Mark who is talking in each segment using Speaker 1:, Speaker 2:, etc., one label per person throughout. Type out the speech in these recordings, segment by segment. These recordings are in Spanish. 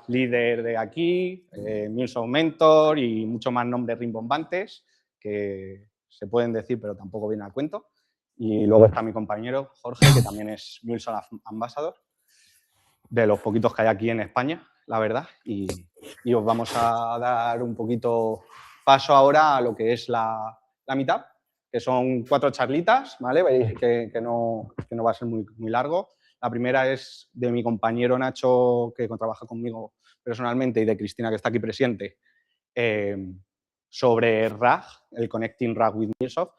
Speaker 1: líder de aquí, MuleSoft Mentor y muchos más nombres rimbombantes que se pueden decir pero tampoco viene al cuento. Y luego está mi compañero Jorge, que también es MuleSoft Ambassador, de los poquitos que hay aquí en España, la verdad. Y os vamos a dar un poquito paso ahora a lo que es la mitad, que son 4 charlitas, ¿vale? Veis que no va a ser muy largo. La primera es de mi compañero Nacho, que trabaja conmigo personalmente, y de Cristina, que está aquí presente, sobre RAG, el Connecting RAG with MuleSoft.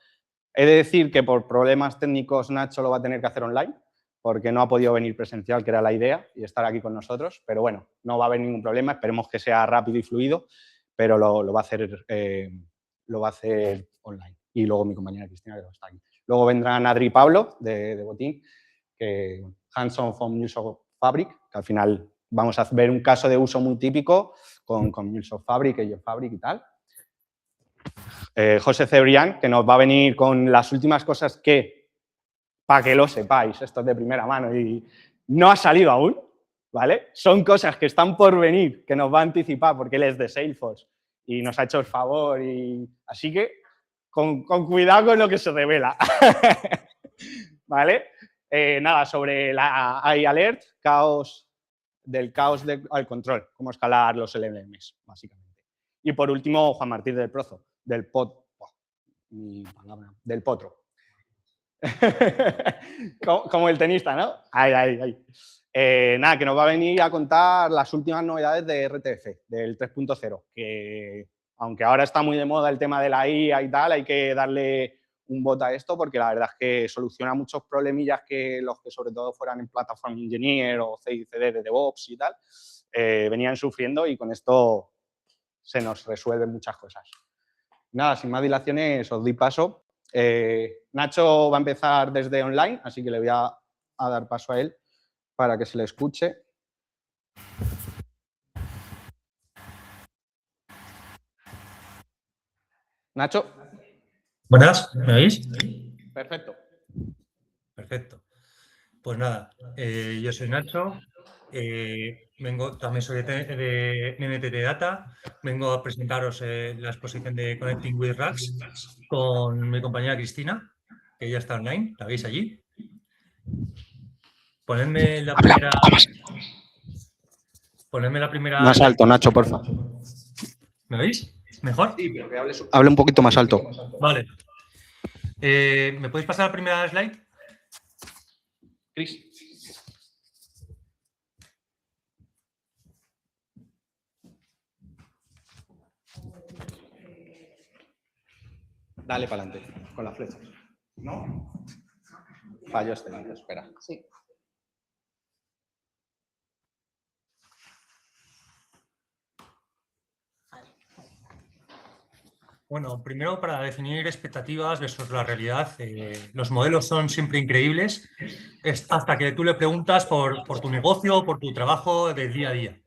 Speaker 1: He de decir que por problemas técnicos Nacho lo va a tener que hacer online, porque no ha podido venir presencial, que era la idea, y estar aquí con nosotros. Pero bueno, no va a haber ningún problema, esperemos que sea rápido y fluido, pero lo va a hacer online. Y luego mi compañera Cristina, que está aquí. Luego vendrán Adri y Pablo, de Botín, que hands-on from MuleSoft Fabric, que al final vamos a ver un caso de uso muy típico con MuleSoft Fabric, Agent Fabric y tal. José Cebrián, que nos va a venir con las últimas cosas que, para que lo sepáis, esto es de primera mano y no ha salido aún, ¿vale? Son cosas que están por venir, que nos va a anticipar porque él es de Salesforce y nos ha hecho el favor. Así que con cuidado con lo que se revela, ¿vale? Nada, sobre la AI Alert, del caos al control, cómo escalar los LLMs, básicamente. Y por último, Juan Martín del Potro. Como el tenista, ¿no? Ahí. Nada, que nos va a venir a contar las últimas novedades de RTF, del 3.0, que aunque ahora está muy de moda el tema de la IA y tal, hay que darle un voto a esto porque la verdad es que soluciona muchos problemillas que los que sobre todo fueran en Platform Engineer o CI/CD de DevOps y tal, venían sufriendo, y con esto se nos resuelven muchas cosas. Nada, sin más dilaciones, os doy paso. Nacho va a empezar desde online, así que le voy a dar paso a él para que se le escuche. Nacho.
Speaker 2: Buenas, ¿me oís?
Speaker 1: Perfecto.
Speaker 2: Perfecto. Pues nada, yo soy Nacho, también soy de NTT Data, vengo a presentaros la exposición de Connecting with RAGs con mi compañera Cristina, que ya está online, ¿la veis allí? Ponedme la primera...
Speaker 1: Más alto, Nacho, porfa.
Speaker 2: ¿Me veis? ¿Mejor?
Speaker 1: Sí, pero que hable un poquito más alto.
Speaker 2: Vale. ¿Me podéis pasar la primera slide?
Speaker 1: Cris. Dale para adelante, con las flechas. ¿No? Fallos técnicos, espera. Sí.
Speaker 2: Bueno, primero para definir expectativas versus la realidad, los modelos son siempre increíbles hasta que tú le preguntas por tu negocio, por tu trabajo del día a día.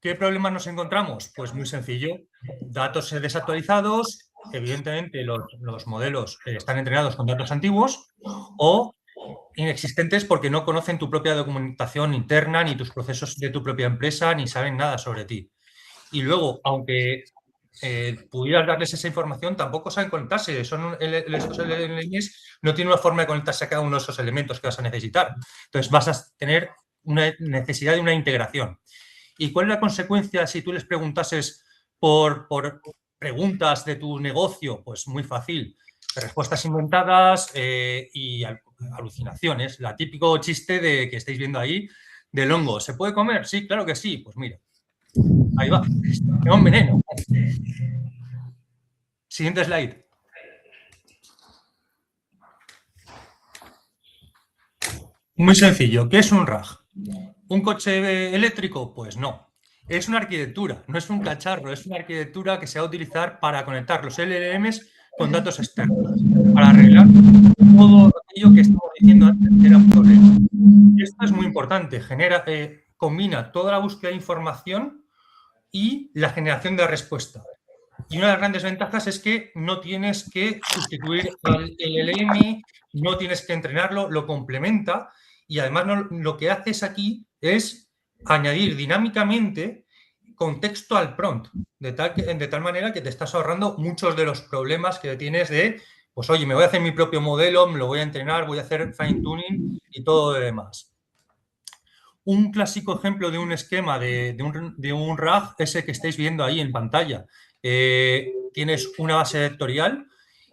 Speaker 2: ¿Qué problemas nos encontramos? Pues muy sencillo, datos desactualizados, evidentemente los modelos están entrenados con datos antiguos o inexistentes porque no conocen tu propia documentación interna, ni tus procesos de tu propia empresa, ni saben nada sobre ti. Y luego, aunque pudieras darles esa información, tampoco saben conectarse. Estos LLMs no tienen una forma de conectarse a cada uno de esos elementos que vas a necesitar. Entonces, vas a tener una necesidad de una integración. ¿Y cuál es la consecuencia si tú les preguntases por preguntas de tu negocio? Pues muy fácil. Respuestas inventadas y alucinaciones. La típico chiste de que estáis viendo ahí del hongo. ¿Se puede comer? Sí, claro que sí. Pues mira. Ahí va. Es un veneno. Siguiente slide. Muy sencillo. ¿Qué es un RAG? ¿Un coche eléctrico? Pues no. Es una arquitectura, no es un cacharro. Es una arquitectura que se va a utilizar para conectar los LLMs con datos externos, para arreglar todo aquello que estamos diciendo antes que era un problema. Y esto es muy importante. Combina toda la búsqueda de información y la generación de respuesta. Y una de las grandes ventajas es que no tienes que sustituir al LLM, no tienes que entrenarlo, lo complementa y además lo que haces aquí es añadir dinámicamente contexto al prompt, de tal manera que te estás ahorrando muchos de los problemas que tienes de, pues oye, me voy a hacer mi propio modelo, me lo voy a entrenar, voy a hacer fine tuning y todo lo demás. Un clásico ejemplo de un esquema de un RAG es el que estáis viendo ahí en pantalla. Tienes una base vectorial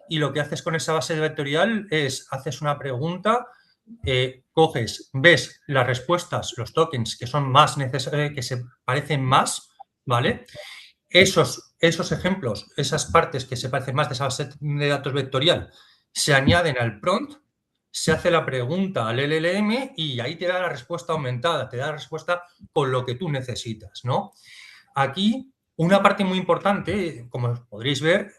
Speaker 2: y lo que haces con esa base vectorial es, haces una pregunta, coges, ves las respuestas, los tokens que son más necesarios, que se parecen más, ¿vale? Esos ejemplos, esas partes que se parecen más de esa base de datos vectorial, se añaden al prompt, se hace la pregunta al LLM y ahí te da la respuesta aumentada, te da la respuesta con lo que tú necesitas, ¿no? Aquí, una parte muy importante, como podréis ver,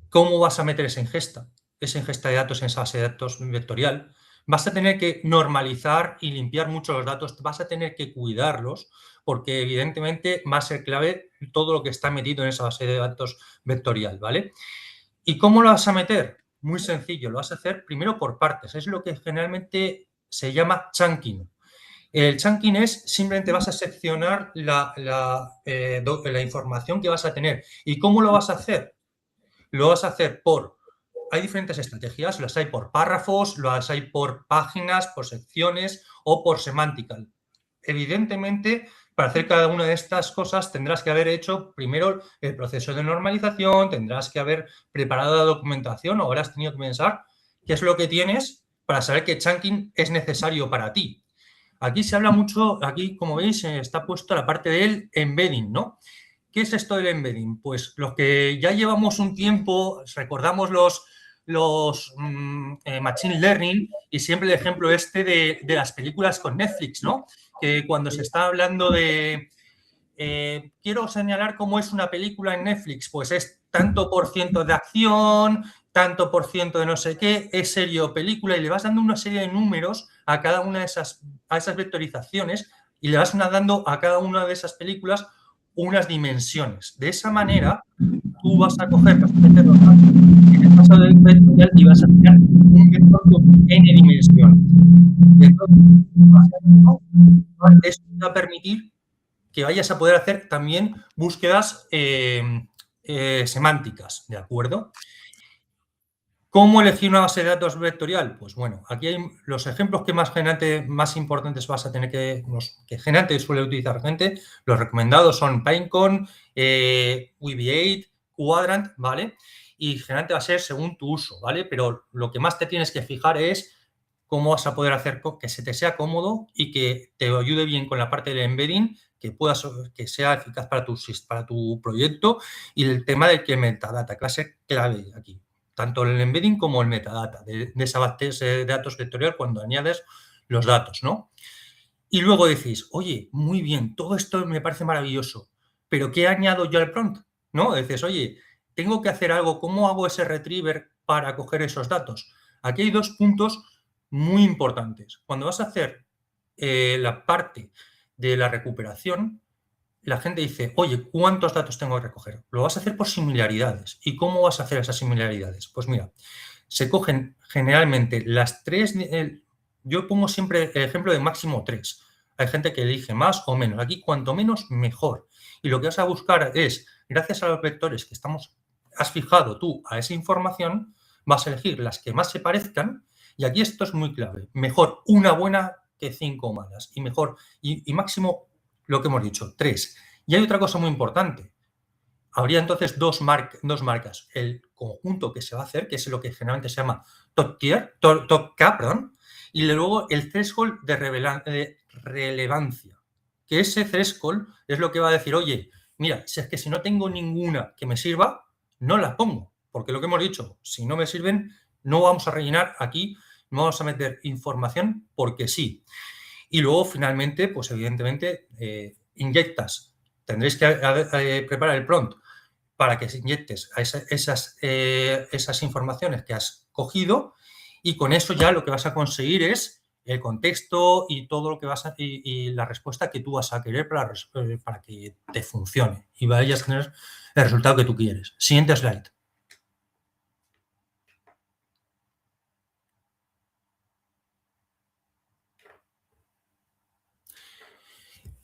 Speaker 2: ¿cómo vas a meter esa ingesta de datos en esa base de datos vectorial? Vas a tener que normalizar y limpiar mucho los datos, vas a tener que cuidarlos, porque evidentemente va a ser clave todo lo que está metido en esa base de datos vectorial, ¿vale? ¿Y cómo lo vas a meter? Muy sencillo, lo vas a hacer primero por partes, es lo que generalmente se llama chunking. El chunking es simplemente vas a seccionar la información que vas a tener. ¿Y cómo lo vas a hacer? Lo vas a hacer hay diferentes estrategias, las hay por párrafos, las hay por páginas, por secciones o por semántica. Evidentemente, para hacer cada una de estas cosas tendrás que haber hecho primero el proceso de normalización, tendrás que haber preparado la documentación o habrás tenido que pensar qué es lo que tienes para saber qué chunking es necesario para ti. Aquí se habla mucho, aquí como veis está puesto la parte del embedding, ¿no? ¿Qué es esto del embedding? Pues los que ya llevamos un tiempo, recordamos los machine learning y siempre el ejemplo de las películas con Netflix, ¿no? Que cuando se está hablando de... quiero señalar cómo es una película en Netflix, pues es tanto por ciento de acción, tanto por ciento de no sé qué, es serie o película y le vas dando una serie de números a cada una de esas vectorizaciones y le vas dando a cada una de esas películas unas dimensiones. De esa manera, tú vas a coger, vas a meter los datos en el pasado del vectorial y vas a crear un vector con n dimensiones. Y entonces, eso te va a permitir que vayas a poder hacer también búsquedas semánticas, ¿de acuerdo? ¿Cómo elegir una base de datos vectorial? Pues bueno, aquí hay los ejemplos que más importantes vas a tener que generalmente suele utilizar gente. Los recomendados son Pinecone, Weaviate, Quadrant, ¿vale? Y generalmente va a ser según tu uso, ¿vale? Pero lo que más te tienes que fijar es cómo vas a poder hacer que se te sea cómodo y que te ayude bien con la parte del embedding, que sea eficaz para tu proyecto y el tema del que metadata, clase clave aquí tanto el embedding como el metadata de esa base de datos vectorial cuando añades los datos, ¿no? Y luego decís, oye, muy bien, todo esto me parece maravilloso, pero ¿qué añado yo al prompt? ¿No? Dices, oye, tengo que hacer algo, ¿cómo hago ese retriever para coger esos datos? Aquí hay dos puntos muy importantes. Cuando vas a hacer la parte de la recuperación, la gente dice, oye, ¿cuántos datos tengo que recoger? Lo vas a hacer por similaridades. ¿Y cómo vas a hacer esas similaridades? Pues mira, se cogen generalmente las tres, yo pongo siempre el ejemplo de máximo 3. Hay gente que elige más o menos. Aquí, cuanto menos, mejor. Y lo que vas a buscar es, gracias a los vectores que has fijado tú a esa información, vas a elegir las que más se parezcan. Y aquí esto es muy clave. Mejor una buena que 5 malas. Y mejor, y máximo lo que hemos dicho, 3. Y hay otra cosa muy importante. Habría entonces dos marcas. El conjunto que se va a hacer, que es lo que generalmente se llama top cap, y luego el threshold de relevancia. Que ese threshold es lo que va a decir, oye, mira, si es que si no tengo ninguna que me sirva, no la pongo. Porque lo que hemos dicho, si no me sirven, no vamos a rellenar aquí, no vamos a meter información porque sí. Y luego, finalmente, pues evidentemente, inyectas. Tendréis que preparar el prompt para que inyectes a esas informaciones que has cogido y con eso ya lo que vas a conseguir es el contexto y todo lo que y la respuesta que tú vas a querer para que te funcione y vayas a tener el resultado que tú quieres. Siguiente slide.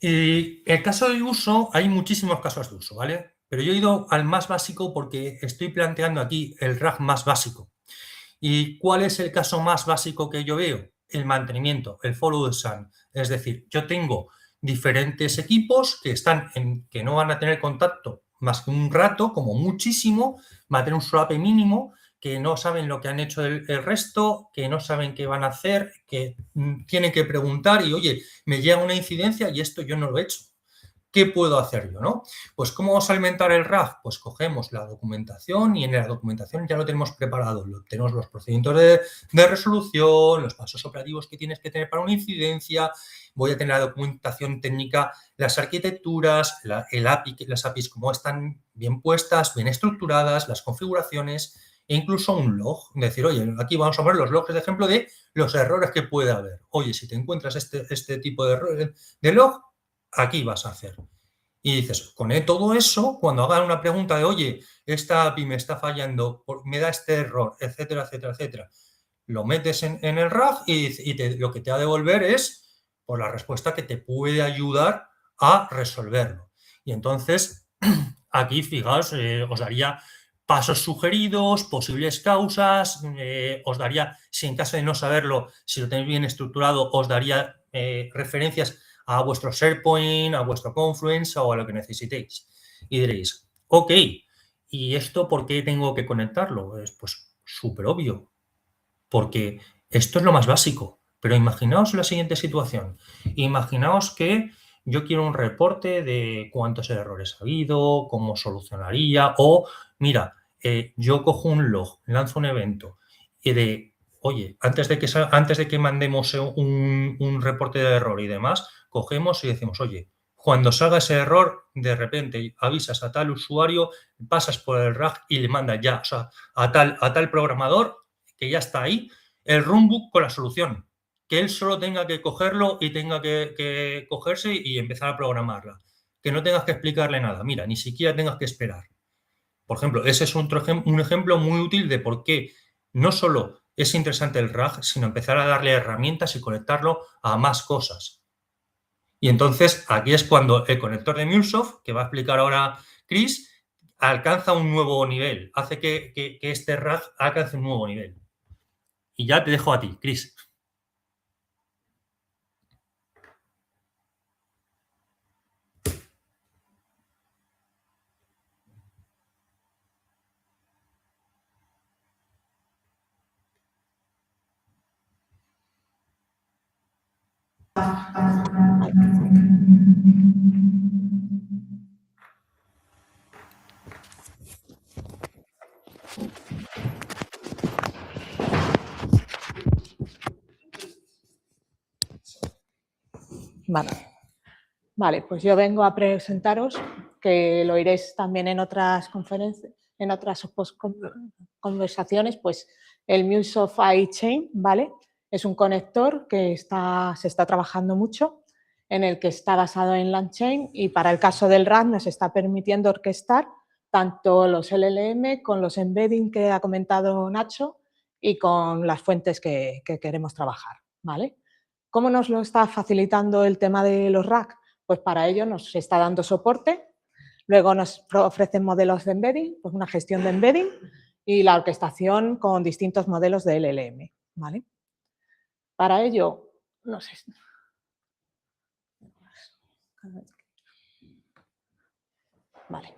Speaker 2: Y el caso de uso, hay muchísimos casos de uso, ¿vale? Pero yo he ido al más básico porque estoy planteando aquí el RAG más básico. ¿Y cuál es el caso más básico que yo veo? El mantenimiento, el follow the sun. Es decir, yo tengo diferentes equipos que no van a tener contacto más que un rato, como muchísimo, va a tener un swap mínimo, que no saben lo que han hecho el resto, que no saben qué van a hacer, que tienen que preguntar y, oye, me llega una incidencia y esto yo no lo he hecho. ¿Qué puedo hacer yo, no? Pues, ¿cómo vamos a alimentar el RAG? Pues cogemos la documentación y en la documentación ya lo tenemos preparado. Tenemos los procedimientos de resolución, los pasos operativos que tienes que tener para una incidencia. Voy a tener la documentación técnica, las arquitecturas, las APIs como están bien puestas, bien estructuradas, las configuraciones e incluso un log. Decir, oye, aquí vamos a poner los logs de ejemplo de los errores que puede haber. Oye, si te encuentras este tipo de errores de log, aquí vas a hacer. Y dices, con todo eso, cuando hagan una pregunta de, oye, esta API me está fallando, me da este error, etcétera, etcétera, etcétera, lo metes en el RAG y lo que te va a devolver es por la respuesta que te puede ayudar a resolverlo. Y entonces, aquí, fijaos, os daría pasos sugeridos, posibles causas, os daría, si en caso de no saberlo, si lo tenéis bien estructurado, os daría referencias a vuestro SharePoint, a vuestro Confluence o a lo que necesitéis. Y diréis, ok, ¿y esto por qué tengo que conectarlo? Pues súper obvio, porque esto es lo más básico. Pero imaginaos la siguiente situación. Imaginaos que yo quiero un reporte de cuántos errores ha habido, cómo solucionaría, o mira, yo cojo un log, lanzo un evento y oye, antes de que mandemos un reporte de error y demás, cogemos y decimos, oye, cuando salga ese error, de repente avisas a tal usuario, pasas por el RAG y le mandas ya, o sea, a tal programador que ya está ahí, el runbook con la solución. Que él solo tenga que cogerlo y tenga que cogerse y empezar a programarla. Que no tengas que explicarle nada. Mira, ni siquiera tengas que esperar. Por ejemplo, ese es un ejemplo muy útil de por qué no solo es interesante el RAG, sino empezar a darle herramientas y conectarlo a más cosas. Y entonces aquí es cuando el conector de MuleSoft, que va a explicar ahora Chris, alcanza un nuevo nivel, hace que este RAG alcance un nuevo nivel. Y ya te dejo a ti, Chris.
Speaker 3: Vale, pues yo vengo a presentaros, que lo oiréis también en otras conferencias, en otras conversaciones, pues el MuleSoft iChain, ¿vale? Es un conector que se está trabajando mucho, en el que está basado en LangChain y para el caso del RAG nos está permitiendo orquestar tanto los LLM con los embedding que ha comentado Nacho y con las fuentes que queremos trabajar, ¿vale? ¿Cómo nos lo está facilitando el tema de los RAG? Pues para ello nos está dando soporte, luego nos ofrecen modelos de embedding, pues una gestión de embedding y la orquestación con distintos modelos de LLM, ¿vale? Para ello, no sé. Vale.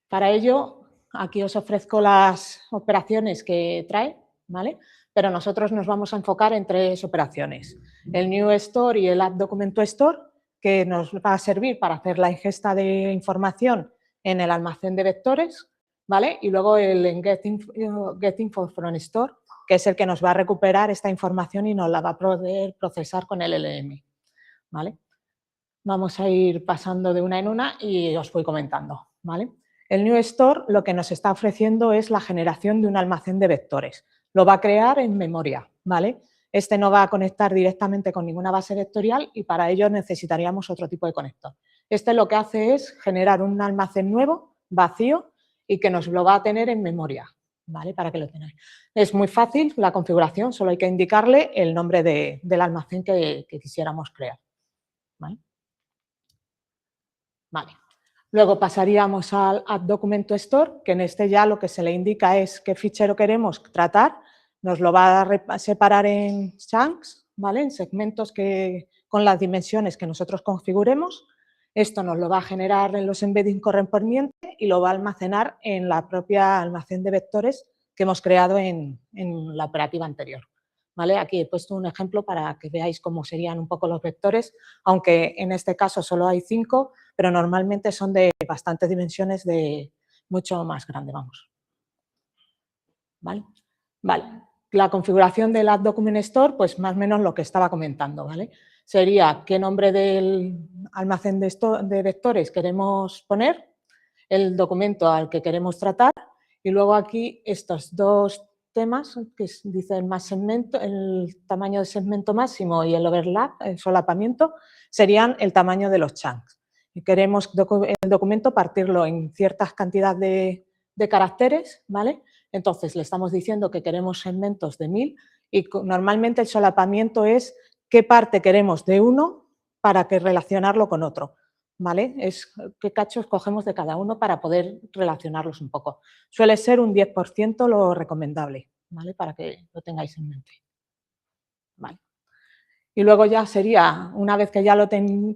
Speaker 3: Para ello, aquí os ofrezco las operaciones que trae, ¿vale? Pero nosotros nos vamos a enfocar en 3 operaciones. El New Store y el Add Document Store, que nos va a servir para hacer la ingesta de información en el almacén de vectores, ¿vale? Y luego el Get Info from Store, que es el que nos va a recuperar esta información y nos la va a poder procesar con el LLM, ¿vale? Vamos a ir pasando de una en una y os voy comentando, ¿vale? El New Store lo que nos está ofreciendo es la generación de un almacén de vectores. Lo va a crear en memoria, ¿vale? Este no va a conectar directamente con ninguna base vectorial y para ello necesitaríamos otro tipo de conector. Este lo que hace es generar un almacén nuevo, vacío, y que nos lo va a tener en memoria, ¿vale? Para que lo tengáis. Es muy fácil la configuración, solo hay que indicarle el nombre del almacén que quisiéramos crear, ¿vale? Vale. Luego pasaríamos al Add Document to Store, que en este ya lo que se le indica es qué fichero queremos tratar. Nos lo va a separar en chunks, ¿vale? En segmentos con las dimensiones que nosotros configuremos. Esto nos lo va a generar en los embeddings correspondientes y lo va a almacenar en la propia almacén de vectores que hemos creado en la operativa anterior. ¿Vale? Aquí he puesto un ejemplo para que veáis cómo serían un poco los vectores, aunque en este caso solo hay 5, pero normalmente son de bastantes dimensiones, de mucho más grande, vamos. ¿Vale? Vale. La configuración del Add Document Store, pues más o menos lo que estaba comentando, ¿vale? Sería qué nombre del almacén de vectores queremos poner, el documento al que queremos tratar y luego aquí estos dos temas que dicen más segmento, el tamaño de segmento máximo y el overlap, el solapamiento, serían el tamaño de los chunks. Y queremos el documento partirlo en ciertas cantidades de caracteres, ¿vale? Entonces le estamos diciendo que queremos segmentos de 1000 y normalmente el solapamiento es qué parte queremos de uno para que relacionarlo con otro, ¿vale? Es qué cachos cogemos de cada uno para poder relacionarlos un poco. Suele ser un 10% lo recomendable, ¿vale? Para que lo tengáis en mente. Vale. Y luego ya sería, una vez que ya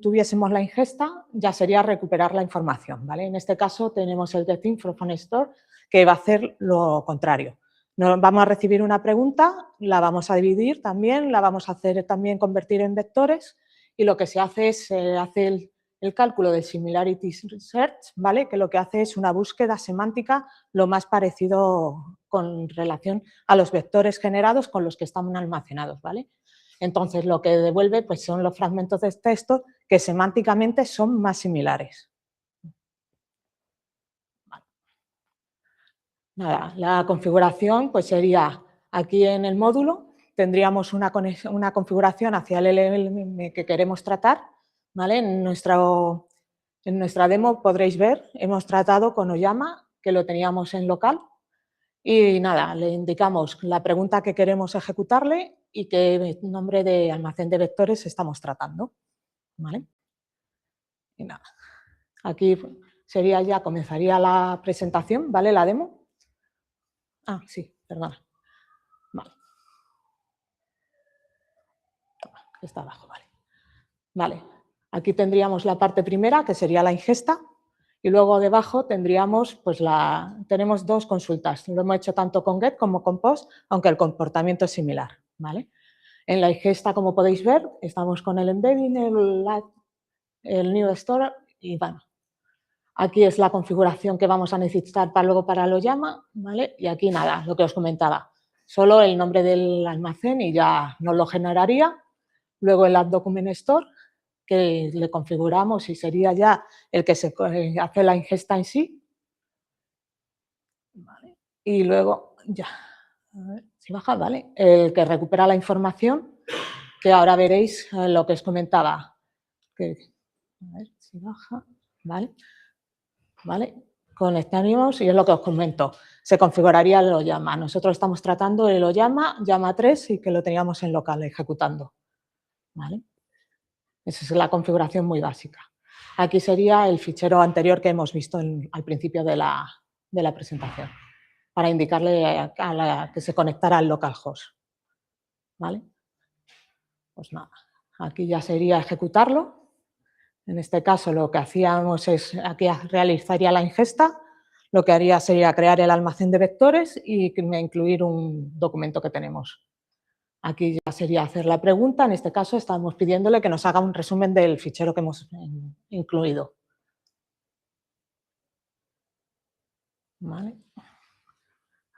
Speaker 3: tuviésemos la ingesta, ya sería recuperar la información, ¿vale? En este caso tenemos el getInfo from store, que va a hacer lo contrario. Vamos a recibir una pregunta, la vamos a dividir también, la vamos a hacer también convertir en vectores y lo que se hace es hacer el cálculo del Similarity Search, ¿vale? Que lo que hace es una búsqueda semántica lo más parecido con relación a los vectores generados con los que están almacenados, ¿vale? Entonces, lo que devuelve pues, son los fragmentos de texto que semánticamente son más similares. Vale. Nada, la configuración pues, sería aquí en el módulo, tendríamos una configuración hacia el LLM que queremos tratar. ¿Vale? En nuestra demo podréis ver, hemos tratado con Oyama, que lo teníamos en local. Y nada, le indicamos la pregunta que queremos ejecutarle y qué nombre de almacén de vectores estamos tratando. ¿Vale? Y nada, aquí sería ya, comenzaría la presentación, ¿vale? La demo. Ah, sí, perdona. Vale. Está abajo, vale. Vale, aquí tendríamos la parte primera, que sería la ingesta. Y luego debajo tendríamos, pues tenemos dos consultas. Lo hemos hecho tanto con get como con post, aunque el comportamiento es similar, ¿vale? En la ingesta, como podéis ver, estamos con el embedding, el new store y bueno. Aquí es la configuración que vamos a necesitar luego para el Oyama, ¿vale? Y aquí nada, lo que os comentaba. Solo el nombre del almacén y ya nos lo generaría. Luego el Add Document Store, que le configuramos y sería ya el que se hace la ingesta en sí. Vale. Y luego ya, a ver si baja, ¿vale? El que recupera la información, que ahora veréis lo que os comentaba. A ver si baja, ¿vale? ¿Vale? Conectaríamos y es lo que os comento. Se configuraría el Oyama. Nosotros estamos tratando el Oyama, Llama 3 y que lo teníamos en local ejecutando. ¿Vale? Esa es la configuración muy básica. Aquí sería el fichero anterior que hemos visto al principio de la presentación, para indicarle que se conectara al localhost. ¿Vale? Pues nada, aquí ya sería ejecutarlo. En este caso lo que hacíamos es, aquí realizaría la ingesta, lo que haría sería crear el almacén de vectores y incluir un documento que tenemos. Aquí ya sería hacer la pregunta, en este caso estamos pidiéndole que nos haga un resumen del fichero que hemos incluido. ¿Vale?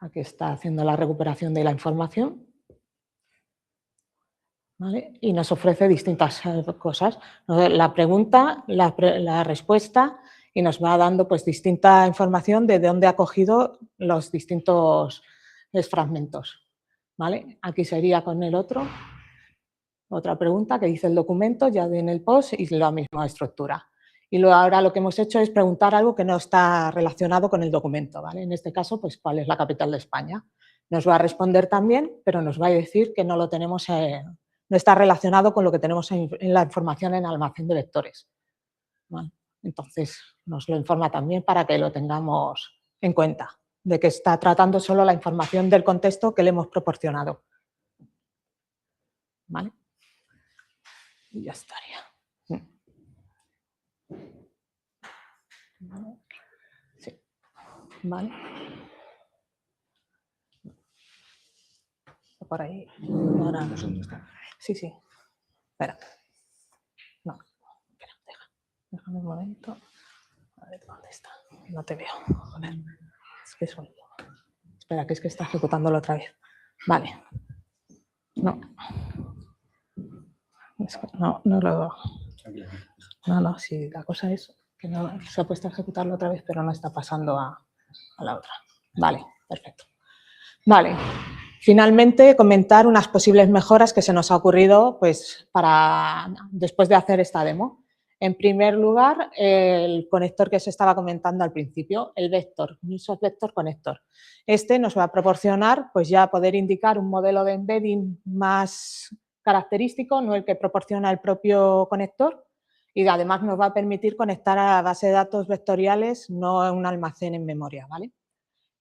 Speaker 3: Aquí está haciendo la recuperación de la información. ¿Vale? Y nos ofrece distintas cosas. La pregunta, la respuesta y nos va dando pues, distinta información de dónde ha cogido los distintos fragmentos. ¿Vale? Aquí sería con el otra pregunta que dice el documento, ya en el post y la misma estructura. Y luego ahora lo que hemos hecho es preguntar algo que no está relacionado con el documento. ¿Vale? En este caso, pues cuál es la capital de España. Nos va a responder también, pero nos va a decir que no lo tenemos, no está relacionado con lo que tenemos en la información en almacén de vectores. ¿Vale? Entonces, nos lo informa también para que lo tengamos en cuenta, de que está tratando solo la información del contexto que le hemos proporcionado. ¿Vale? Y ya estaría. Sí. ¿Vale? Por ahí. Ahora.
Speaker 1: No sé dónde está.
Speaker 3: Sí, sí. Espera. No. Espera, déjame un momento. A ver dónde está. No te veo. Joder. Es que soy yo. Espera, que es que está ejecutándolo otra vez. Vale. No. No lo. No, sí, la cosa es que no, se ha puesto a ejecutarlo otra vez, pero no está pasando a la otra. Vale, perfecto. Vale. Finalmente, comentar unas posibles mejoras que se nos ha ocurrido pues, después de hacer esta demo. En primer lugar, el conector que se estaba comentando al principio, el Vector, Microsoft Vector Connector. Este nos va a proporcionar pues, ya poder indicar un modelo de embedding más característico, no el que proporciona el propio conector, y además nos va a permitir conectar a la base de datos vectoriales, no a un almacén en memoria, ¿vale?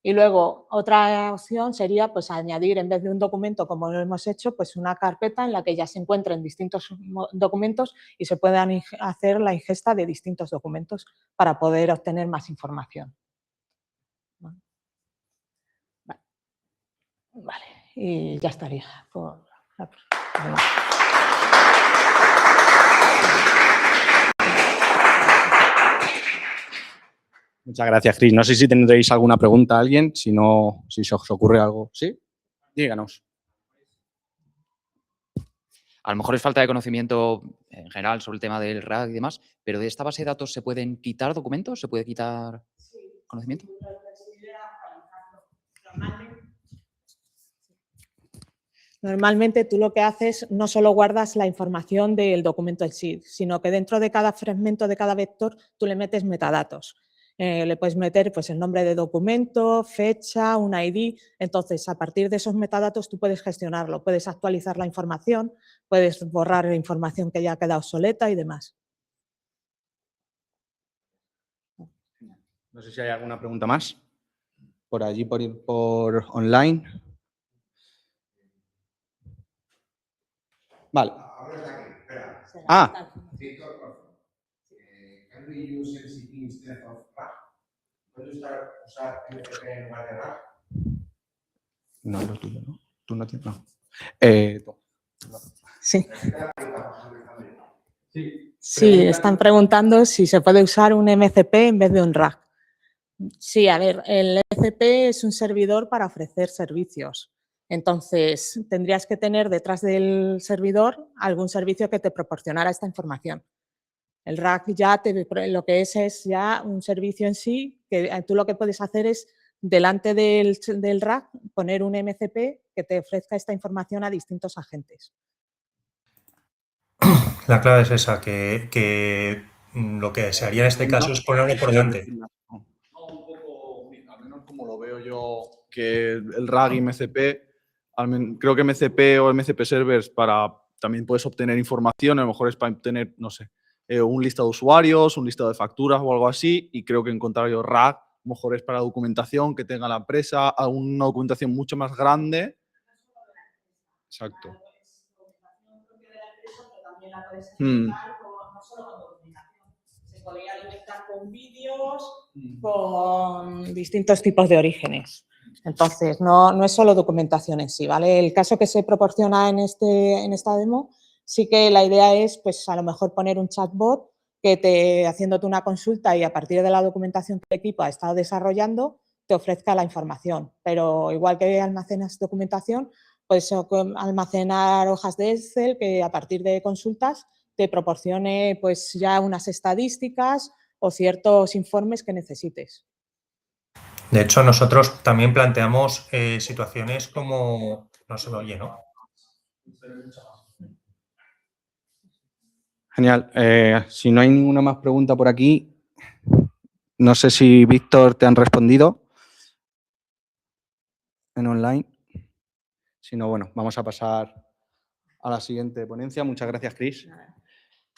Speaker 3: Y luego, otra opción sería pues, añadir, en vez de un documento, como lo hemos hecho, pues una carpeta en la que ya se encuentren distintos documentos y se puedan hacer la ingesta de distintos documentos para poder obtener más información. Vale, y ya estaría.
Speaker 1: Muchas gracias, Cris. No sé si tendréis alguna pregunta a alguien, si no, si se os ocurre algo. ¿Sí? Díganos.
Speaker 4: A lo mejor es falta de conocimiento en general sobre el tema del RAG y demás, pero de esta base de datos ¿se pueden quitar documentos? ¿Se puede quitar conocimiento?
Speaker 3: Normalmente tú lo que haces no solo guardas la información del documento en sí, sino que dentro de cada fragmento de cada vector tú le metes metadatos. Le puedes meter pues, el nombre de documento, fecha, un ID. Entonces, a partir de esos metadatos tú puedes gestionarlo, puedes actualizar la información, puedes borrar la información que ya queda obsoleta y demás.
Speaker 1: No sé si hay alguna pregunta más. Por allí, por online. Vale. Ah.
Speaker 5: Can we use MCP instead of RAG? ¿Puedo usar MCP en lugar de RAG?
Speaker 1: No, lo tuyo, ¿no? Tú no tienes. No.
Speaker 3: Sí. Sí, están preguntando si se puede usar un MCP en vez de un RAG. Sí, a ver, el MCP es un servidor para ofrecer servicios. Entonces, tendrías que tener detrás del servidor algún servicio que te proporcionara esta información. El RAG ya lo que es ya un servicio en sí, que tú lo que puedes hacer es, delante del RAG, poner un MCP que te ofrezca esta información a distintos agentes.
Speaker 2: La clave es esa, que lo que se haría en este caso es ponerlo por delante.
Speaker 6: Al menos como lo veo yo, que el RAG y MCP, creo que MCP o MCP Servers también puedes obtener información, a lo mejor es para obtener, no sé, un listado de usuarios, un listado de facturas o algo así, y creo que en contrario RAG a lo mejor es para documentación que tenga la empresa, una documentación mucho más grande. Exacto.
Speaker 3: No solo con documentación, se podría alimentar con vídeos, con distintos tipos de orígenes. Entonces, no es solo documentación en sí, ¿vale? El caso que se proporciona en esta demo, sí que la idea es, pues, a lo mejor poner un chatbot que haciéndote una consulta y a partir de la documentación que el equipo ha estado desarrollando, te ofrezca la información. Pero igual que almacenas documentación, puedes almacenar hojas de Excel que a partir de consultas te proporcione pues ya unas estadísticas o ciertos informes que necesites.
Speaker 2: De hecho, nosotros también planteamos situaciones como... No se me oye, ¿no?
Speaker 1: Genial. Si no hay ninguna más pregunta por aquí, no sé si Víctor te han respondido en online. Si no, bueno, vamos a pasar a la siguiente ponencia. Muchas gracias, Cris.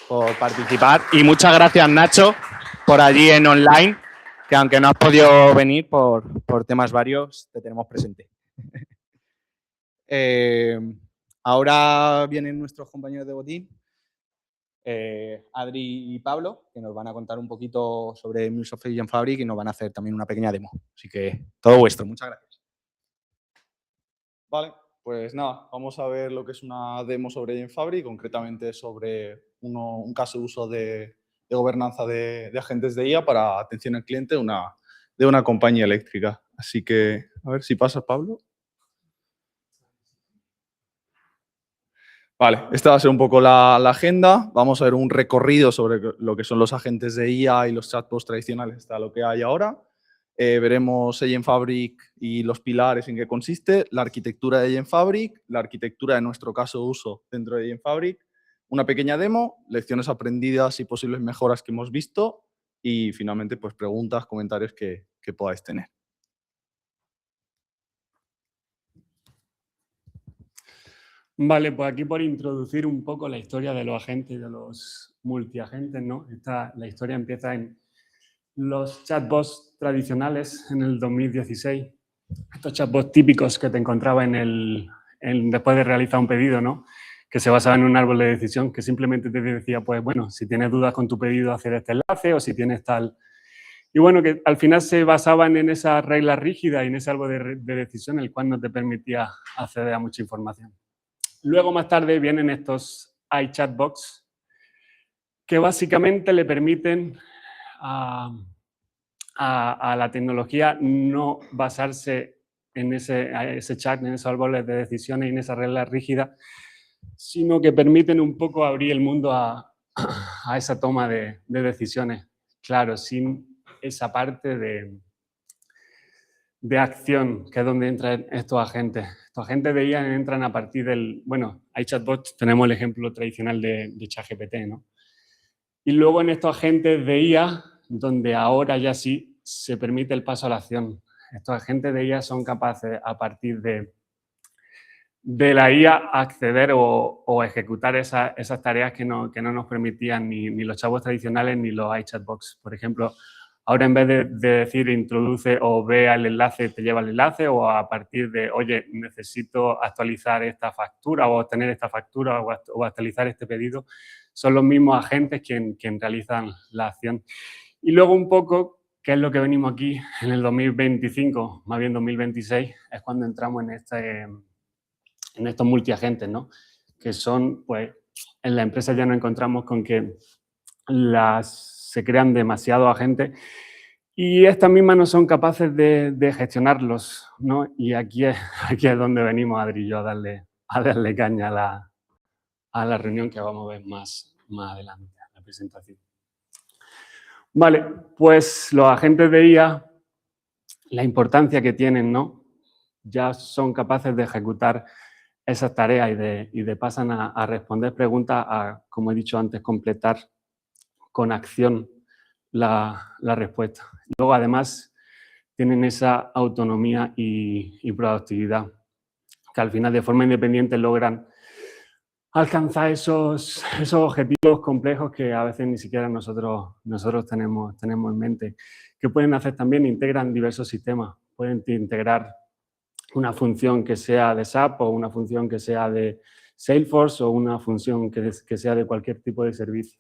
Speaker 1: por participar. Y muchas gracias, Nacho, por allí en online, que aunque no has podido venir por temas varios, te tenemos presente. Ahora vienen nuestros compañeros de botín, Adri y Pablo, que nos van a contar un poquito sobre MuleSoft Agent Fabric y nos van a hacer también una pequeña demo. Así que todo vuestro, muchas gracias.
Speaker 6: Vale, pues nada, vamos a ver lo que es una demo sobre Agent Fabric, concretamente sobre un caso de uso de gobernanza de agentes de IA para atención al cliente de una compañía eléctrica. Así que, a ver si pasa, Pablo. Vale, esta va a ser un poco la agenda. Vamos a ver un recorrido sobre lo que son los agentes de IA y los chatbots tradicionales hasta lo que hay ahora. Veremos Agent Fabric y los pilares en qué consiste, la arquitectura de Agent Fabric, la arquitectura de nuestro caso de uso dentro de Agent Fabric, una pequeña demo, lecciones aprendidas y posibles mejoras que hemos visto y finalmente pues preguntas, comentarios que podáis tener.
Speaker 7: Vale, pues aquí por introducir un poco la historia de los agentes y de los multiagentes, ¿no? La historia empieza en los chatbots tradicionales en el 2016. Estos chatbots típicos que te encontraba después de realizar un pedido, ¿no? Que se basaba en un árbol de decisión que simplemente te decía, pues bueno, si tienes dudas con tu pedido, hacer este enlace o si tienes tal. Y bueno, que al final se basaban en esa regla rígida y en ese árbol de decisión, el cual no te permitía acceder a mucha información. Luego, más tarde, vienen estos iChatbots que básicamente le permiten a la tecnología no basarse en ese chat, en esos árboles de decisiones y en esa regla rígida, sino que permiten un poco abrir el mundo a esa toma de decisiones. Claro, sin esa parte de acción, que es donde entran estos agentes. Estos agentes de IA entran a partir bueno, hay chatbots, tenemos el ejemplo tradicional de ChatGPT, ¿no? Y luego en estos agentes de IA, donde ahora ya sí se permite el paso a la acción. Estos agentes de IA son capaces, a partir de la IA, acceder o ejecutar esas tareas que no nos permitían ni los chatbots tradicionales ni los iChatbots. Por ejemplo, ahora en vez de decir introduce o vea el enlace, te lleva el enlace, o a partir de, oye, necesito actualizar esta factura o obtener esta factura o actualizar este pedido, son los mismos agentes quien realizan la acción. Y luego un poco, ¿qué es lo que venimos aquí en el 2025, más bien 2026? Es cuando entramos en estos multiagentes, ¿no? Que son, pues, en la empresa ya nos encontramos con que se crean demasiados agentes y estas mismas no son capaces de gestionarlos, ¿no? Y aquí es donde venimos, Adri y yo, a darle caña a la reunión que vamos a ver más adelante, en la presentación. Vale, pues los agentes de IA, la importancia que tienen, ¿no? Ya son capaces de ejecutar esas tareas y de pasan a responder preguntas, a, como he dicho antes, completar con acción la respuesta. Luego, además, tienen esa autonomía y productividad, que al final, de forma independiente, logran alcanzar esos objetivos complejos que a veces ni siquiera nosotros tenemos en mente. ¿Qué pueden hacer también? Integran diversos sistemas. Pueden integrar una función que sea de SAP o una función que sea de Salesforce o una función que sea de cualquier tipo de servicio.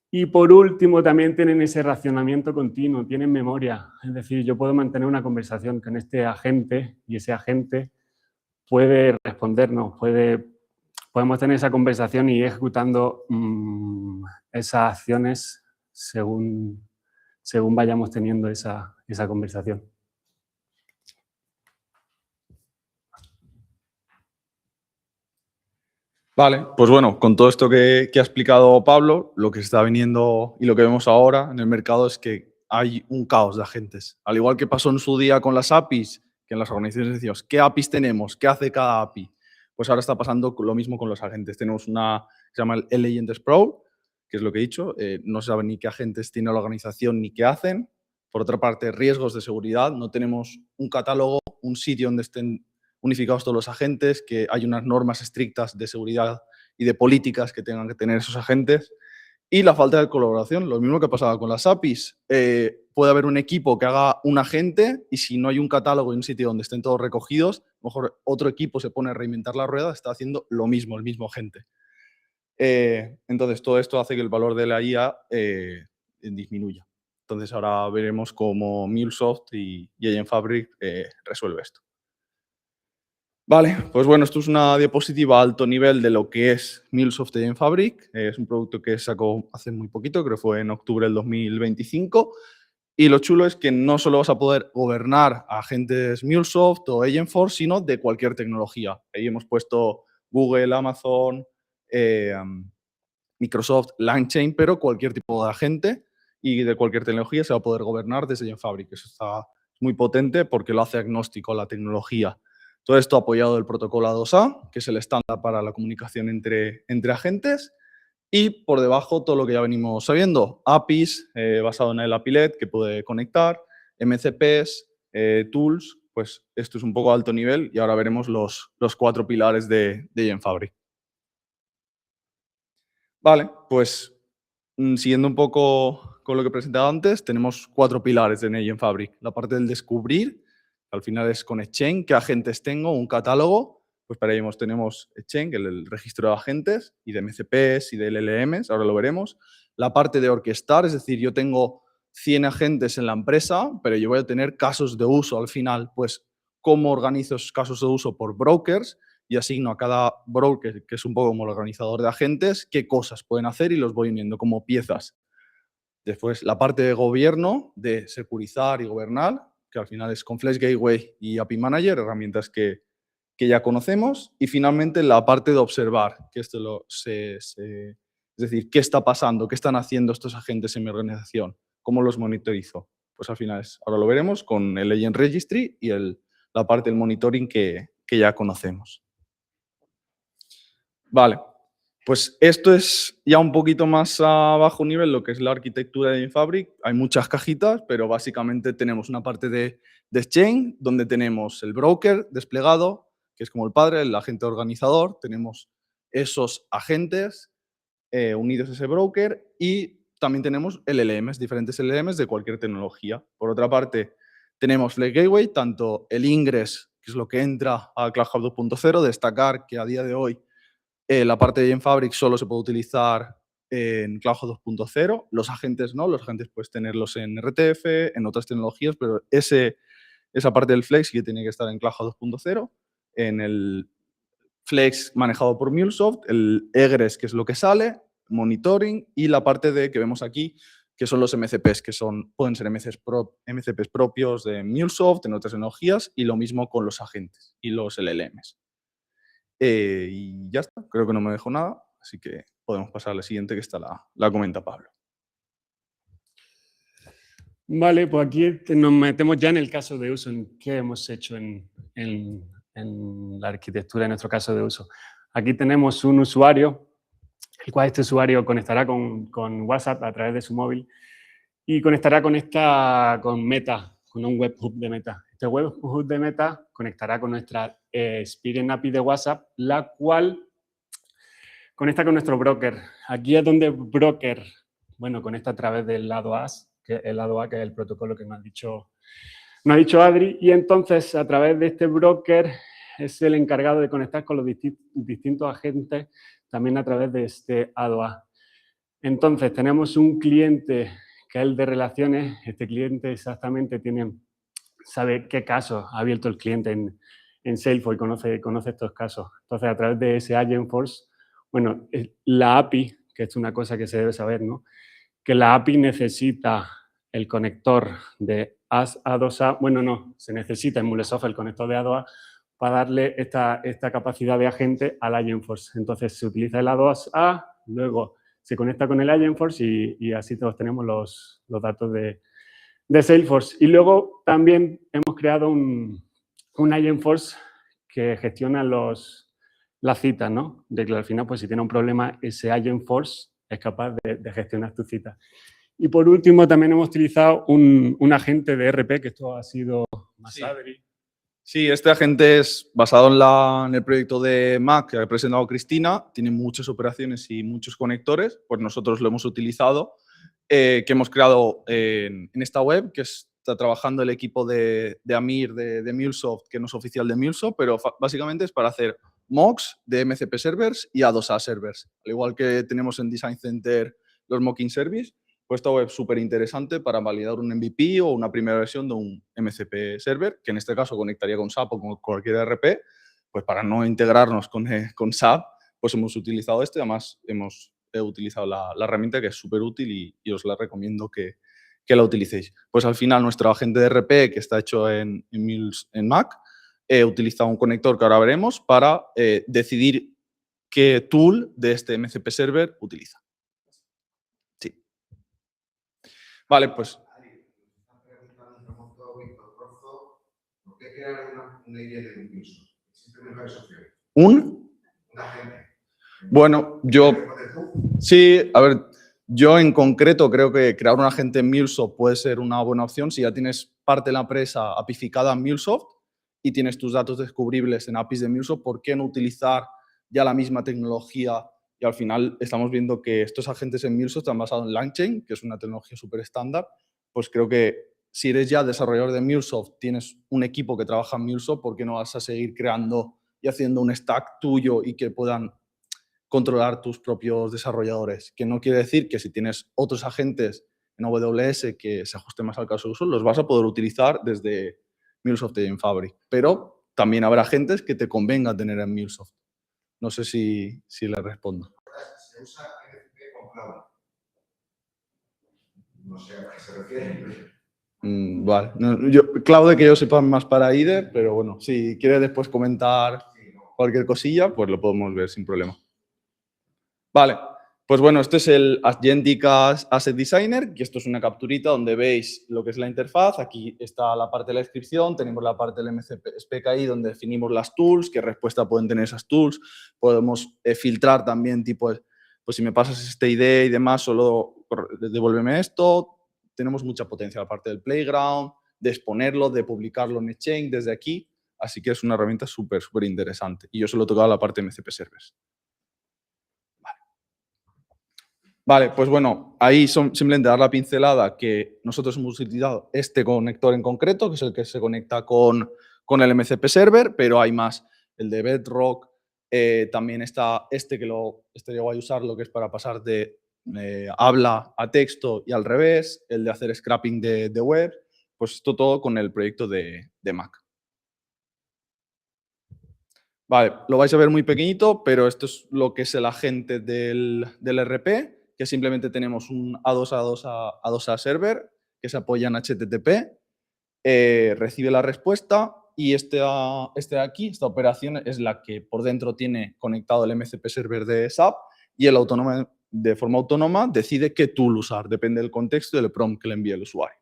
Speaker 7: Y por último, también tienen ese racionamiento continuo, tienen memoria. Es decir, yo puedo mantener una conversación con este agente y ese agente puede respondernos, podemos tener esa conversación y ir ejecutando esas acciones según vayamos teniendo esa conversación.
Speaker 6: Vale, pues bueno, con todo esto que ha explicado Pablo, lo que se está viniendo y lo que vemos ahora en el mercado es que hay un caos de agentes. Al igual que pasó en su día con las APIs, que en las organizaciones decíamos, ¿qué APIs tenemos? ¿Qué hace cada API? Pues ahora está pasando lo mismo con los agentes. Tenemos una que se llama el Agent Sprawl, que es lo que he dicho, no se sabe ni qué agentes tiene la organización ni qué hacen. Por otra parte, riesgos de seguridad. No tenemos un catálogo, un sitio donde estén unificados todos los agentes, que hay unas normas estrictas de seguridad y de políticas que tengan que tener esos agentes. Y la falta de colaboración, lo mismo que pasaba con las APIs. Puede haber un equipo que haga un agente y si no hay un catálogo y un sitio donde estén todos recogidos, a lo mejor otro equipo se pone a reinventar la rueda, está haciendo lo mismo, el mismo agente. Entonces, todo esto hace que el valor de la IA disminuya. Entonces, ahora veremos cómo MuleSoft y Agent Fabric resuelve esto. Vale, pues bueno, esto es una diapositiva a alto nivel de lo que es MuleSoft Agent Fabric. Es un producto que sacó hace muy poquito, creo que fue en octubre del 2025. Y lo chulo es que no solo vas a poder gobernar agentes MuleSoft o Agentforce, sino de cualquier tecnología. Ahí hemos puesto Google, Amazon, Microsoft, LangChain, pero cualquier tipo de agente y de cualquier tecnología se va a poder gobernar desde Agent Fabric. Eso está muy potente porque lo hace agnóstico a la tecnología. Todo esto apoyado del protocolo A2A, que es el estándar para la comunicación entre agentes. Y por debajo todo lo que ya venimos sabiendo. APIs, basado en el APILET, que puede conectar, MCPs, tools, pues esto es un poco alto nivel y ahora veremos los 4 pilares de Agent Fabric. Vale, pues siguiendo un poco con lo que he presentado antes, tenemos 4 pilares en Agent Fabric. La parte del descubrir, que al final es con Exchange, qué agentes tengo, un catálogo. Pues para ello tenemos Exchange, el registro de agentes, y de MCPs y de LLMs, ahora lo veremos. La parte de orquestar, es decir, yo tengo 100 agentes en la empresa, pero yo voy a tener casos de uso al final. Pues, ¿cómo organizo esos casos de uso por brokers? Y asigno a cada broker, que es un poco como el organizador de agentes, qué cosas pueden hacer y los voy uniendo como piezas. Después, la parte de gobierno, de securizar y gobernar, que al final es con Flash Gateway y API Manager, herramientas que ya conocemos. Y finalmente, la parte de observar, que esto es decir, ¿qué está pasando? ¿Qué están haciendo estos agentes en mi organización? ¿Cómo los monitorizo? Pues al final, ahora lo veremos con el Agent Registry y la parte del monitoring que ya conocemos. Vale, pues esto es ya un poquito más a bajo nivel lo que es la arquitectura de Agent Fabric. Hay muchas cajitas, pero básicamente tenemos una parte de Exchange, donde tenemos el broker desplegado, que es como el padre, el agente organizador. Tenemos esos agentes unidos a ese broker y también tenemos LLMs, diferentes LLMs de cualquier tecnología. Por otra parte, tenemos Flash Gateway, tanto el Ingress, que es lo que entra a Cloud Hub 2.0, destacar que a día de hoy la parte de Agent Fabric solo se puede utilizar en Cloud Hub 2.0, los agentes no, los agentes puedes tenerlos en RTF, en otras tecnologías, pero esa parte del Flex sí que tiene que estar en Cloud Hub 2.0, en el Flex manejado por MuleSoft, el Egress, que es lo que sale, monitoring, y la parte que vemos aquí, que son los MCPs, que pueden ser MCPs propios de MuleSoft, en otras tecnologías, y lo mismo con los agentes y los LLMs. Y ya está, creo que no me dejo nada, así que podemos pasar a la siguiente, que esta la comenta Pablo.
Speaker 7: Vale, pues aquí nos metemos ya en el caso de uso, en qué hemos hecho en la arquitectura, en nuestro caso de uso. Aquí tenemos un usuario, el cual este usuario conectará con WhatsApp a través de su móvil y conectará con Meta, con un webhook de Meta. Este webhook de Meta conectará con nuestra Experience API de WhatsApp, la cual conecta con nuestro broker. Aquí es donde broker, bueno, conecta a través del lado A, que es el protocolo que nos ha dicho Adri, y entonces a través de este broker es el encargado de conectar con los distintos agentes también a través de este A2A. Entonces tenemos un cliente que es el de relaciones. Este cliente exactamente sabe qué casos ha abierto el cliente en Salesforce y conoce estos casos. Entonces, a través de ese Agentforce, bueno, la API, que es una cosa que se debe saber, ¿no? Que la API necesita el conector de A2A, bueno, no, se necesita en MuleSoft el conector de A2A para darle esta capacidad de agente al Agentforce. Entonces, se utiliza el A2A, luego se conecta con el Agentforce y así todos tenemos los datos de Salesforce. Y luego también hemos creado un Agentforce que gestiona las citas, ¿no? De que al final, pues si tiene un problema, ese Agentforce es capaz de gestionar tu cita. Y por último, también hemos utilizado un agente de RP, que esto ha sido más Adri.
Speaker 6: Sí, este agente es basado en el proyecto de Mac que ha presentado Cristina, tiene muchas operaciones y muchos conectores, pues nosotros lo hemos utilizado, que hemos creado en esta web, que está trabajando el equipo de Amir de MuleSoft, que no es oficial de MuleSoft, pero básicamente es para hacer mocks de MCP servers y A2A servers. Al igual que tenemos en Design Center los mocking service, pues esta web es súper interesante para validar un MVP o una primera versión de un MCP server, que en este caso conectaría con SAP o con cualquier ERP, pues para no integrarnos con SAP, pues hemos utilizado este, además hemos utilizado la herramienta que es súper útil y os la recomiendo que la utilicéis. Pues al final nuestro agente de ERP, que está hecho en Mac, utiliza un conector que ahora veremos para decidir qué tool de este MCP server utiliza. Sí. Vale, pues
Speaker 5: ¿Por qué crear una idea de un piso? Siempre mejores opciones.
Speaker 6: ¿Un?
Speaker 5: Una gente.
Speaker 6: Bueno, sí, a ver, yo en concreto creo que crear un agente en MuleSoft puede ser una buena opción si ya tienes parte de la empresa apificada en MuleSoft y tienes tus datos descubribles en APIs de MuleSoft, ¿por qué no utilizar ya la misma tecnología? Y al final estamos viendo que estos agentes en MuleSoft están basados en LangChain, que es una tecnología súper estándar. Pues creo que si eres ya desarrollador de MuleSoft, tienes un equipo que trabaja en MuleSoft, ¿por qué no vas a seguir creando y haciendo un stack tuyo y que puedan controlar tus propios desarrolladores? Que no quiere decir que si tienes otros agentes en AWS que se ajusten más al caso de uso, los vas a poder utilizar desde MuleSoft Agent Fabric. Pero también habrá agentes que te convenga tener en MuleSoft. No sé si le respondo.
Speaker 5: Se usa MCP con Cloud. No sé a qué se refiere.
Speaker 6: Vale. No, Cloud, que yo sepa más para IDE, pero bueno, si quieres después comentar cualquier cosilla, pues lo podemos ver sin problema. Vale, pues bueno, este es el Agentic Asset Designer, y esto es una capturita donde veis lo que es la interfaz. Aquí está la parte de la descripción, tenemos la parte del MCP spec ahí donde definimos las tools, qué respuesta pueden tener esas tools. Podemos filtrar también tipo, pues si me pasas este ID y demás, solo devuélveme esto. Tenemos mucha potencia la parte del playground, de exponerlo, de publicarlo en Exchange desde aquí. Así que es una herramienta súper, súper interesante. Y yo solo he tocado la parte de MCP Servers. Vale, pues bueno, ahí simplemente dar la pincelada que nosotros hemos utilizado este conector en concreto, que es el que se conecta con el MCP Server, pero hay más, el de Bedrock, también está este que llegó a usar, lo que es para pasar de habla a texto y al revés, el de hacer scrapping de web, pues esto todo con el proyecto de Mac. Vale, lo vais a ver muy pequeñito, pero esto es lo que es el agente del RP, que simplemente tenemos un A2A server que se apoya en HTTP, recibe la respuesta y este de aquí, esta operación es la que por dentro tiene conectado el MCP server de SAP y él de forma autónoma decide qué tool usar, depende del contexto y del prompt que le envíe el usuario.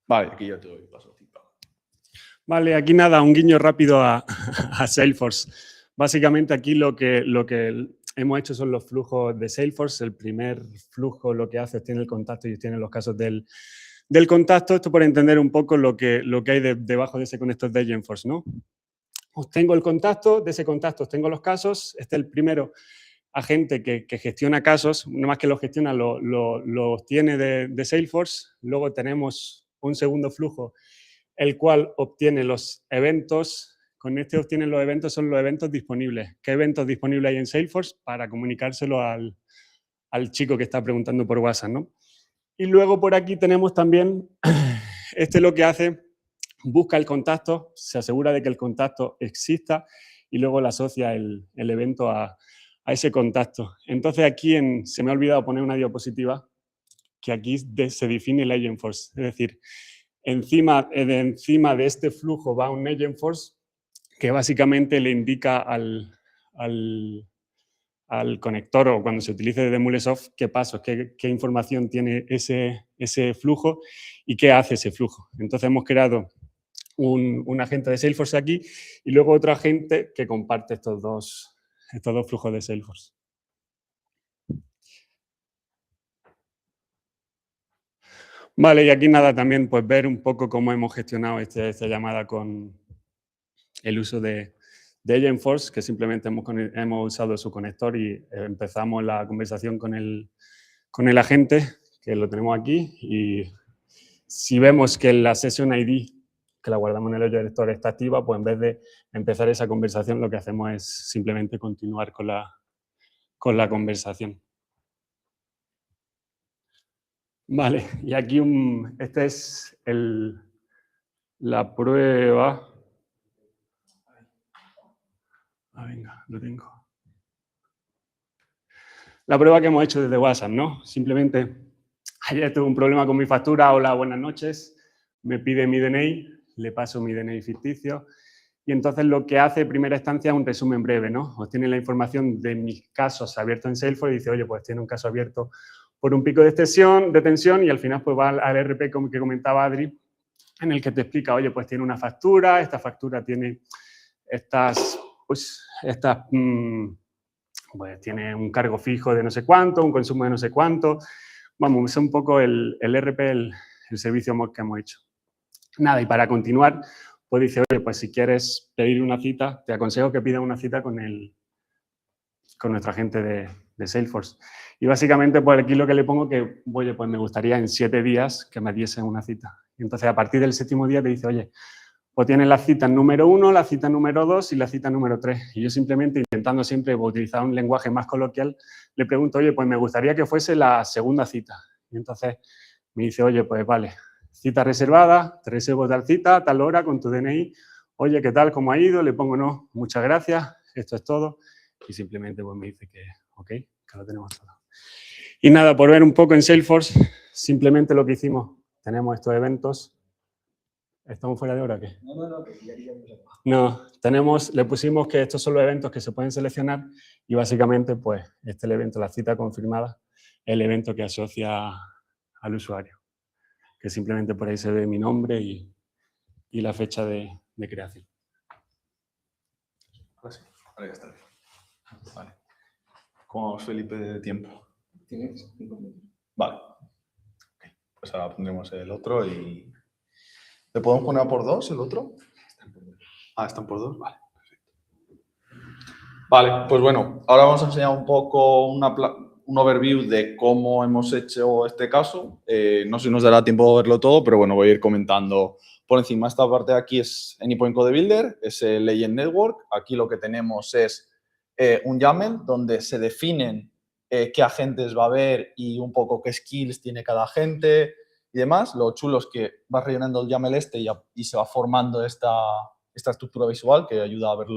Speaker 6: Vale, aquí ya te doy paso.
Speaker 7: Vale, aquí nada, un guiño rápido a Salesforce. Básicamente aquí lo que hemos hecho son los flujos de Salesforce. El primer flujo lo que hace es tiene el contacto y tiene los casos del contacto. Esto por entender un poco lo que hay debajo de ese conector de Agentforce, ¿no? Os tengo el contacto, de ese contacto os tengo los casos. Este es el primero agente que gestiona casos. No más que lo gestiona, lo obtiene de Salesforce. Luego tenemos un segundo flujo, el cual obtiene los eventos. Con este obtiene los eventos, son los eventos disponibles. ¿Qué eventos disponibles hay en Salesforce? Para comunicárselo al chico que está preguntando por WhatsApp, ¿no? Y luego por aquí tenemos también, lo que hace, busca el contacto, se asegura de que el contacto exista y luego le asocia el evento a ese contacto. Entonces aquí se me ha olvidado poner una diapositiva que aquí se define el Agentforce. Es decir, encima de este flujo va un Agentforce que básicamente le indica al conector o cuando se utilice desde MuleSoft qué pasos, qué información tiene ese flujo y qué hace ese flujo. Entonces hemos creado un agente de Salesforce aquí y luego otro agente que comparte estos dos flujos de Salesforce. Vale, y aquí nada, también pues ver un poco cómo hemos gestionado esta llamada con el uso de Agentforce, que simplemente hemos usado su conector y empezamos la conversación con el agente, que lo tenemos aquí, y si vemos que la Session ID, que la guardamos en el hoyo director, está activa, pues en vez de empezar esa conversación, lo que hacemos es simplemente continuar con la conversación. Vale, y aquí esta es la prueba. Venga, lo tengo. La prueba que hemos hecho desde WhatsApp, ¿no? Simplemente, ayer tuve un problema con mi factura, hola, buenas noches, me pide mi DNI, le paso mi DNI ficticio, y entonces lo que hace en primera instancia es un resumen breve, ¿no? Obtiene la información de mis casos abiertos en Salesforce y dice, oye, pues tiene un caso abierto por un pico de tensión y al final pues va al RP como que comentaba Adri, en el que te explica, oye, pues tiene una factura, esta factura tiene pues tiene un cargo fijo de no sé cuánto, un consumo de no sé cuánto. Vamos, es un poco el RP, el servicio que hemos hecho. Nada, y para continuar, pues dice, oye, pues si quieres pedir una cita, te aconsejo que pidas una cita con nuestro agente de Salesforce. Y básicamente, pues aquí lo que le pongo que, oye, pues me gustaría en 7 días que me diesen una cita. Y entonces, a partir del 7º día te dice, oye, pues tienes la cita número 1, la cita número 2 y la cita número 3. Y yo simplemente, intentando siempre utilizar un lenguaje más coloquial, le pregunto, oye, pues me gustaría que fuese la segunda cita. Y entonces me dice, oye, pues vale, cita reservada, te reservo tal cita, tal hora, con tu DNI. Oye, ¿qué tal? ¿Cómo ha ido? Le pongo, no, muchas gracias, esto es todo. Y simplemente pues me dice que, ok, que lo tenemos todo. Y nada, por ver un poco en Salesforce, simplemente lo que hicimos, tenemos estos eventos. ¿Estamos fuera de hora o qué? No, le pusimos que estos son los eventos que se pueden seleccionar y básicamente, pues, este es el evento, la cita confirmada, el evento que asocia al usuario. Que simplemente por ahí se ve mi nombre y la fecha de creación.
Speaker 6: Ahora sí, ahora ya está bien. Vale. ¿Cómo vamos, Felipe, de tiempo?
Speaker 5: ¿Tienes 5 minutos?
Speaker 6: Vale. Okay. Pues ahora pondremos el otro y... ¿Le podemos poner a por 2 el otro? Están por 2, vale. Perfecto. Vale, pues bueno, ahora vamos a enseñar un poco un overview de cómo hemos hecho este caso. No sé si nos dará tiempo de verlo todo, pero bueno, voy a ir comentando por encima. Esta parte de aquí es Anypoint Code Builder, es el Legend Network. Aquí lo que tenemos es un YAML donde se definen qué agentes va a haber y un poco qué skills tiene cada agente y demás. Lo chulo es que vas rellenando el YAML y se va formando esta estructura visual que ayuda a ver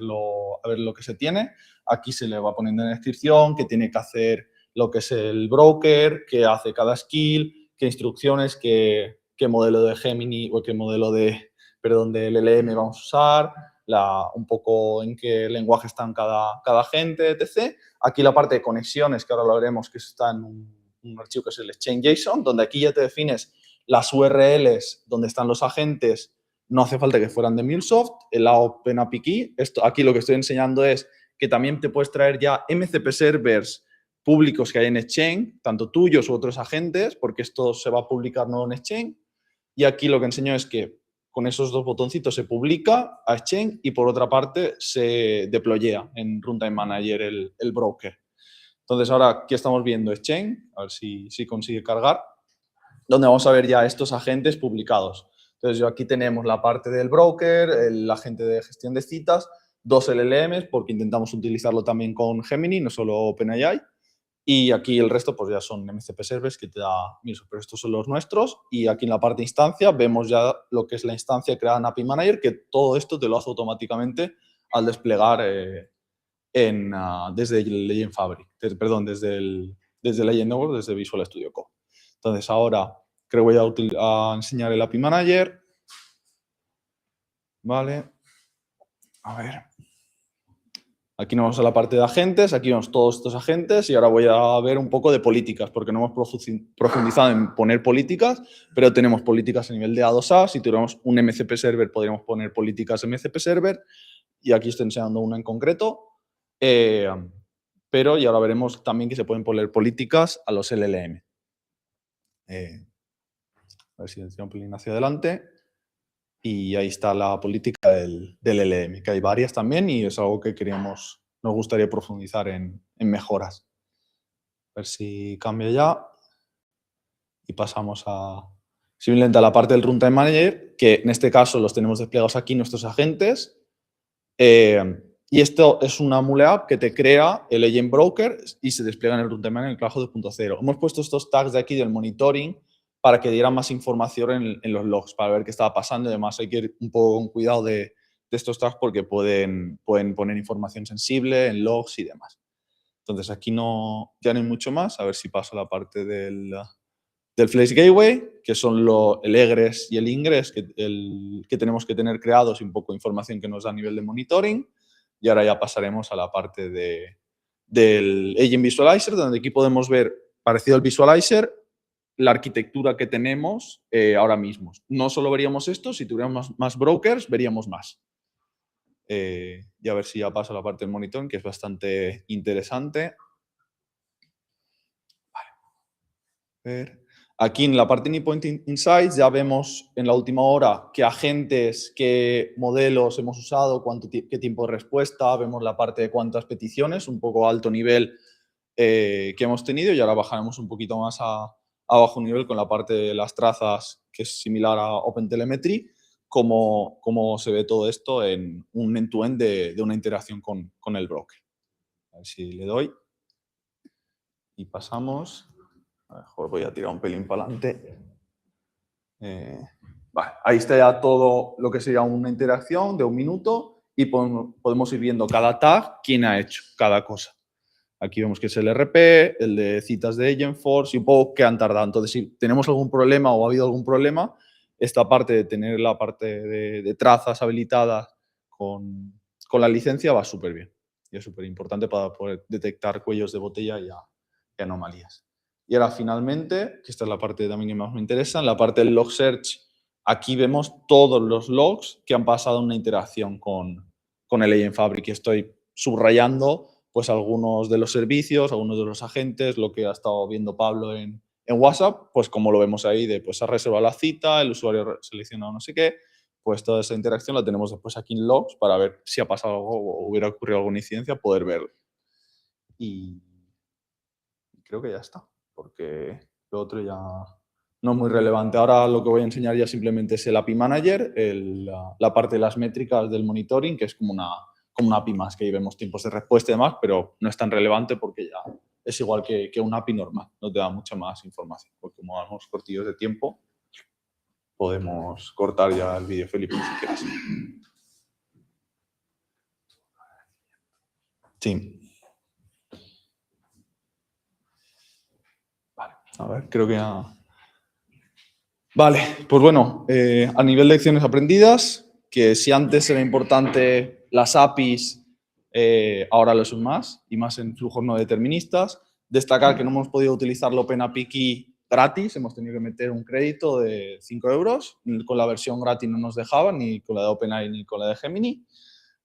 Speaker 6: lo que se tiene. Aquí se le va poniendo en descripción qué tiene que hacer lo que es el broker, qué hace cada skill, qué instrucciones, qué modelo de Gemini o qué modelo de LLM vamos a usar, un poco en qué lenguaje están cada agente, etc. Aquí la parte de conexiones, que ahora lo veremos, que está en un archivo que es el Exchange.json, donde aquí ya te defines las URLs donde están los agentes. No hace falta que fueran de MuleSoft, el OpenAPI. Aquí lo que estoy enseñando es que también te puedes traer ya MCP servers públicos que hay en Exchange, tanto tuyos u otros agentes, porque esto se va a publicar nuevo en Exchange. Y aquí lo que enseño es que con esos 2 botoncitos se publica a Exchange y por otra parte se deployea en Runtime Manager el broker. Entonces ahora aquí estamos viendo Exchange, a ver si consigue cargar, donde vamos a ver ya estos agentes publicados. Entonces, aquí tenemos la parte del broker, el agente de gestión de citas, 2 LLMs, porque intentamos utilizarlo también con Gemini, no solo OpenAI. Y aquí el resto pues ya son MCP servers que te da MuleSoft, pero estos son los nuestros. Y aquí en la parte de instancia vemos ya lo que es la instancia creada en API Manager, que todo esto te lo hace automáticamente al desplegar desde el Legend Fabric, desde Legend Network, desde Visual Studio Code. Entonces, ahora creo que voy a enseñar el API Manager. Vale. A ver. Aquí nos vamos a la parte de agentes. Aquí vemos todos estos agentes y ahora voy a ver un poco de políticas, porque no hemos profundizado en poner políticas, pero tenemos políticas a nivel de A2A. Si tuviéramos un MCP server, podríamos poner políticas MCP server. Y aquí estoy enseñando una en concreto. Y ahora veremos también que se pueden poner políticas a los LLM. A ver si tira un pelín hacia adelante. Y ahí está la política del LLM, que hay varias también y es algo que nos gustaría profundizar en mejoras. A ver si cambia ya. Y pasamos simplemente a la parte del Runtime Manager, que en este caso los tenemos desplegados aquí, nuestros agentes. Y esto es una Mule App que te crea el Agent Broker y se despliega en el Runtime Manager en el Cloud 2.0. Hemos puesto estos tags de aquí del monitoring para que dieran más información en los logs, para ver qué estaba pasando. Además, hay que ir un poco con cuidado de estos tags porque pueden poner información sensible en logs y demás. Entonces, aquí ya no hay mucho más. A ver si paso a la parte del Flash Gateway, que son el egress y el ingress que tenemos que tener creados y un poco de información que nos da a nivel de monitoring. Y ahora ya pasaremos a la parte del Agent Visualizer, donde aquí podemos ver, parecido al Visualizer, la arquitectura que tenemos ahora mismo. No solo veríamos esto, si tuviéramos más brokers, veríamos más. Y a ver si ya paso a la parte del monitoring, que es bastante interesante. Vale. A ver. Aquí en la parte de Anypoint Insights ya vemos en la última hora qué agentes, qué modelos hemos usado, qué tiempo de respuesta, vemos la parte de cuántas peticiones, un poco alto nivel que hemos tenido y ahora bajaremos un poquito más a bajo nivel con la parte de las trazas que es similar a OpenTelemetry, cómo se ve todo esto en un end-to-end de una interacción con el broker. A ver si le doy y pasamos. A lo mejor voy a tirar un pelín para adelante. Vale, ahí está ya todo lo que sería una interacción de 1 minuto y podemos ir viendo cada tag, quién ha hecho cada cosa. Aquí vemos que es el RP, el de citas de Agentforce y un poco qué han tardado. Entonces, si tenemos algún problema o ha habido algún problema, esta parte de tener la parte de trazas habilitadas con la licencia va súper bien. Y es súper importante para poder detectar cuellos de botella y anomalías. Y ahora finalmente, que esta es la parte también que más me interesa, en la parte del log search, aquí vemos todos los logs que han pasado una interacción con el Agent Fabric. Y estoy subrayando pues algunos de los servicios, algunos de los agentes, lo que ha estado viendo Pablo en WhatsApp, pues como lo vemos ahí, de pues ha reservado la cita, el usuario ha seleccionado no sé qué, pues toda esa interacción la tenemos después aquí en logs para ver si ha pasado algo o hubiera ocurrido alguna incidencia, poder verlo. Y creo que ya está, porque lo otro ya no es muy relevante. Ahora lo que voy a enseñar ya simplemente es el API Manager, la parte de las métricas del monitoring, que es como una API más, que ahí vemos tiempos de respuesta y demás, pero no es tan relevante porque ya es igual que un API normal, no te da mucha más información, porque como vamos cortillos de tiempo, podemos cortar ya el vídeo, Felipe, si quieres. Sí. Vale, a ver, creo que ya... Vale, pues bueno, a nivel de lecciones aprendidas, que si antes era importante las APIs, ahora lo son más, y más en flujos no deterministas. Destacar que no hemos podido utilizar la OpenAPI Key gratis, hemos tenido que meter un crédito de 5 euros. Con la versión gratis no nos dejaba, ni con la de OpenAI ni con la de Gemini.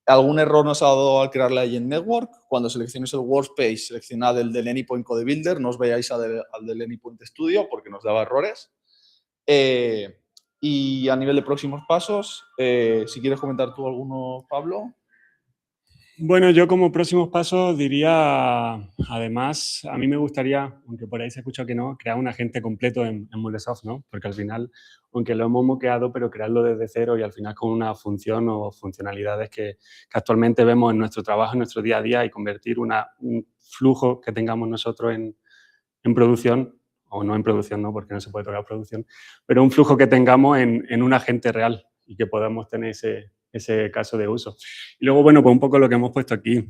Speaker 6: Algún error nos ha dado al crear la Agent Network. Cuando seleccionéis el workspace, seleccionad el del Anypoint Code Builder, no os veáis al del Anypoint Studio porque nos daba errores. Y a nivel de próximos pasos, si quieres comentar tú alguno, Pablo.
Speaker 7: Bueno, yo como próximos pasos diría, además, a mí me gustaría, aunque por ahí se escucha que no, crear un agente completo en Mulesoft, ¿no? Porque al final, aunque lo hemos moqueado, pero crearlo desde cero y al final con una función o funcionalidades que actualmente vemos en nuestro trabajo, en nuestro día a día y convertir un flujo que tengamos nosotros en producción, o no en producción, ¿no? Porque no se puede tocar producción, pero un flujo que tengamos en un agente real y que podamos tener ese caso de uso. Y luego, bueno, pues un poco lo que hemos puesto aquí.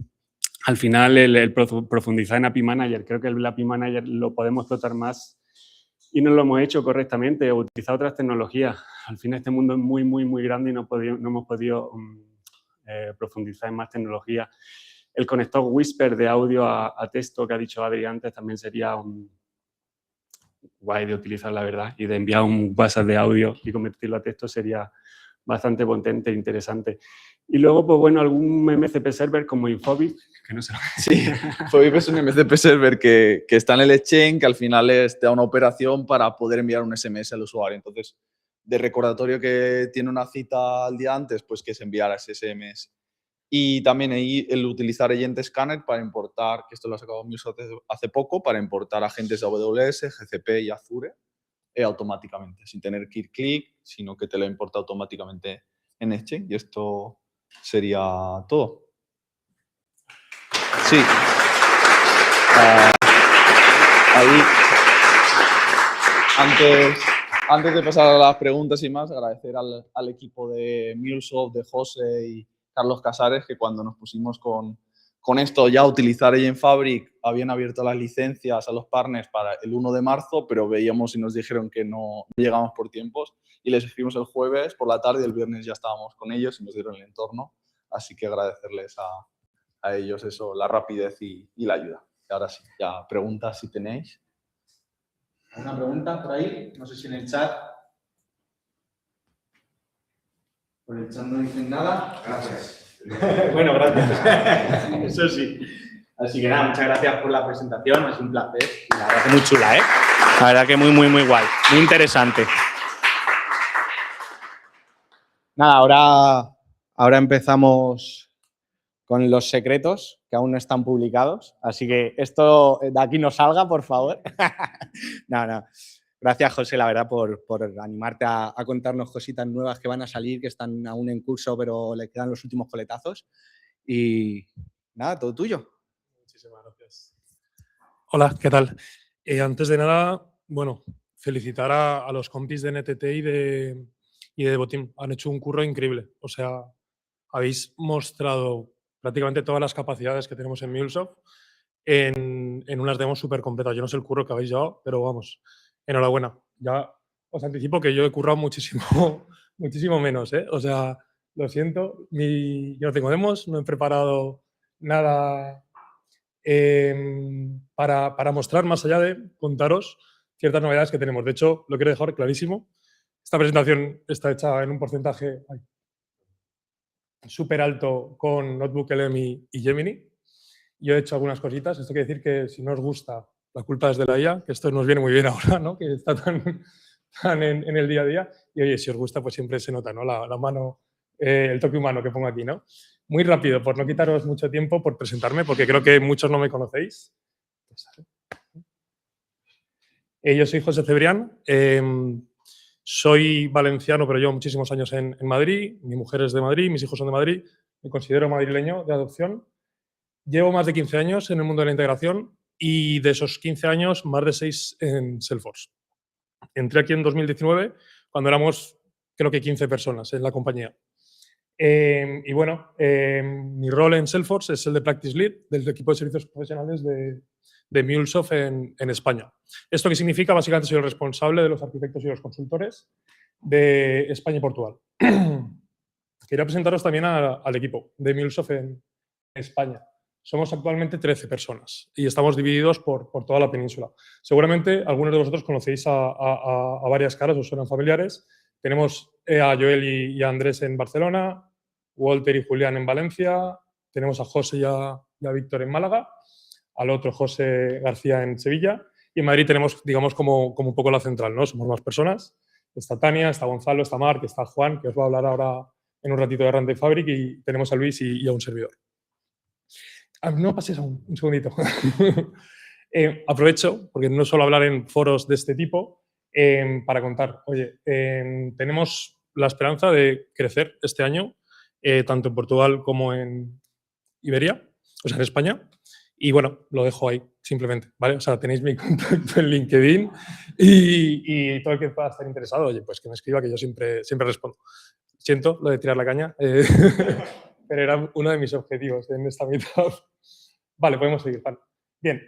Speaker 7: Al final, el profundizar en API Manager, creo que el API Manager lo podemos explotar más y no lo hemos hecho correctamente, o utilizar otras tecnologías. Al final, este mundo es muy, muy, muy grande y no hemos podido profundizar en más tecnologías. El conector Whisper de audio a texto que ha dicho Adri antes también sería guay de utilizar, la verdad, y de enviar un WhatsApp de audio y convertirlo a texto sería bastante potente e interesante. Y luego, pues bueno, algún MCP server como Infobip, que no sé.
Speaker 6: Sí, Infobip es un MCP server que está en el exchange, que al final te da una operación para poder enviar un SMS al usuario. Entonces, de recordatorio que tiene una cita al día antes, pues que se enviara ese SMS. Y también ahí el utilizar Agent Scanner para importar, que esto lo ha sacado Microsoft hace poco, para importar agentes de AWS, GCP y Azure automáticamente, sin tener que ir clic, sino que te lo importa automáticamente en Exchange. Y esto sería todo. Sí. Ahí, antes de pasar a las preguntas y más, agradecer al equipo de MuleSoft, de José y Carlos Casares, que cuando nos pusimos con esto ya a utilizar Agent Fabric, habían abierto las licencias a los partners para el 1 de marzo, pero veíamos y nos dijeron que no llegamos por tiempos y les escribimos el jueves por la tarde y el viernes ya estábamos con ellos y nos dieron el entorno. Así que agradecerles a ellos eso, la rapidez y la ayuda. Y ahora sí, ya preguntas si tenéis.
Speaker 1: ¿Alguna pregunta por ahí? No sé si en el chat. Por el chat no dicen nada.
Speaker 5: Gracias.
Speaker 1: Bueno, gracias. Eso sí. Así que nada, muchas gracias por la presentación. Es un placer. Y la verdad que muy chula, ¿eh? La verdad que muy guay. Muy interesante. Nada, ahora empezamos con los secretos que aún no están publicados. Así que esto de aquí no salga, por favor. No. Gracias, José, la verdad, por animarte a contarnos cositas nuevas que van a salir, que están aún en curso, pero le quedan los últimos coletazos. Y nada, todo tuyo.
Speaker 8: Muchísimas gracias. Hola, ¿qué tal? Antes de nada, bueno, felicitar a los compis de NTT y de Devoteam. Han hecho un curro increíble. O sea, habéis mostrado prácticamente todas las capacidades que tenemos en MuleSoft en unas demos súper completas. Yo no sé el curro que habéis llevado, pero vamos, enhorabuena. Ya os anticipo que yo he currado muchísimo menos, ¿eh? O sea, lo siento, yo no tengo demos, no he preparado nada para mostrar, más allá de contaros ciertas novedades que tenemos. De hecho, lo quiero dejar clarísimo. Esta presentación está hecha en un porcentaje súper alto con Notebook LM y Gemini. Yo he hecho algunas cositas. Esto quiere decir que si no os gusta, la culpa es de la IA, que esto nos viene muy bien ahora, ¿no? Que está tan en el día a día. Y oye, si os gusta, pues siempre se nota, ¿no? La mano, el toque humano que pongo aquí, ¿no? Muy rápido, por no quitaros mucho tiempo, por presentarme, porque creo que muchos no me conocéis. Yo soy José Cebrián. Soy valenciano, pero llevo muchísimos años en Madrid. Mi mujer es de Madrid, mis hijos son de Madrid. Me considero madrileño de adopción. Llevo más de 15 años en el mundo de la integración y de esos 15 años, más de 6 en Salesforce. Entré aquí en 2019, cuando éramos, creo que 15 personas en la compañía. Y bueno, mi rol en Salesforce es el de Practice Lead del equipo de servicios profesionales de MuleSoft en España. ¿Esto qué significa? Básicamente soy el responsable de los arquitectos y los consultores de España y Portugal. Quería presentaros también al equipo de MuleSoft en España. Somos actualmente 13 personas y estamos divididos por toda la península. Seguramente algunos de vosotros conocéis a varias caras, os suenan familiares. Tenemos a Joel y a Andrés en Barcelona, Walter y Julián en Valencia, tenemos a José y a Víctor en Málaga, al otro José García en Sevilla, y en Madrid tenemos, digamos, como un poco la central, ¿no? Somos más personas. Está Tania, está Gonzalo, está Marc, está Juan, que os va a hablar ahora en un ratito de Runtime Fabric, y tenemos a Luis y a un servidor. No pases un segundito. Aprovecho, porque no suelo hablar en foros de este tipo, para contar. Oye, tenemos la esperanza de crecer este año, tanto en Portugal como en Iberia, o sea, en España. Y bueno, lo dejo ahí, simplemente, ¿vale? O sea, tenéis mi contacto en LinkedIn y todo el que pueda estar interesado, oye, pues que me escriba, que yo siempre respondo. Siento lo de tirar la caña, pero era uno de mis objetivos en esta mitad. Vale, podemos seguir. Vale. Bien,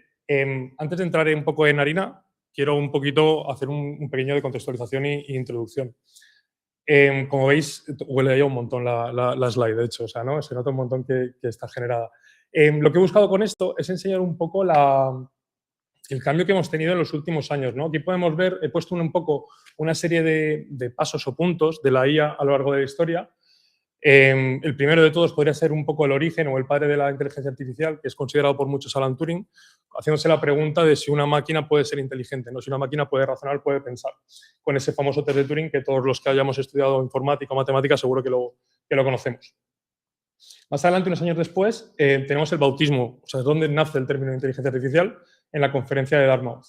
Speaker 8: antes de entrar un poco en harina, quiero un poquito hacer un pequeño de contextualización e introducción. Como veis, huele ya un montón la slide, de hecho, o sea, ¿no? Se nota un montón que está generada. Lo que he buscado con esto es enseñar un poco el cambio que hemos tenido en los últimos años, ¿no? Aquí podemos ver, he puesto un poco una serie de pasos o puntos de la IA a lo largo de la historia. El primero de todos podría ser un poco el origen o el padre de la inteligencia artificial, que es considerado por muchos Alan Turing, haciéndose la pregunta de si una máquina puede ser inteligente, ¿no? Si una máquina puede razonar, puede pensar, con ese famoso test de Turing que todos los que hayamos estudiado informática o matemática seguro que lo conocemos. Más adelante, unos años después, tenemos el bautismo, o sea, es donde nace el término de inteligencia artificial, en la conferencia de Dartmouth.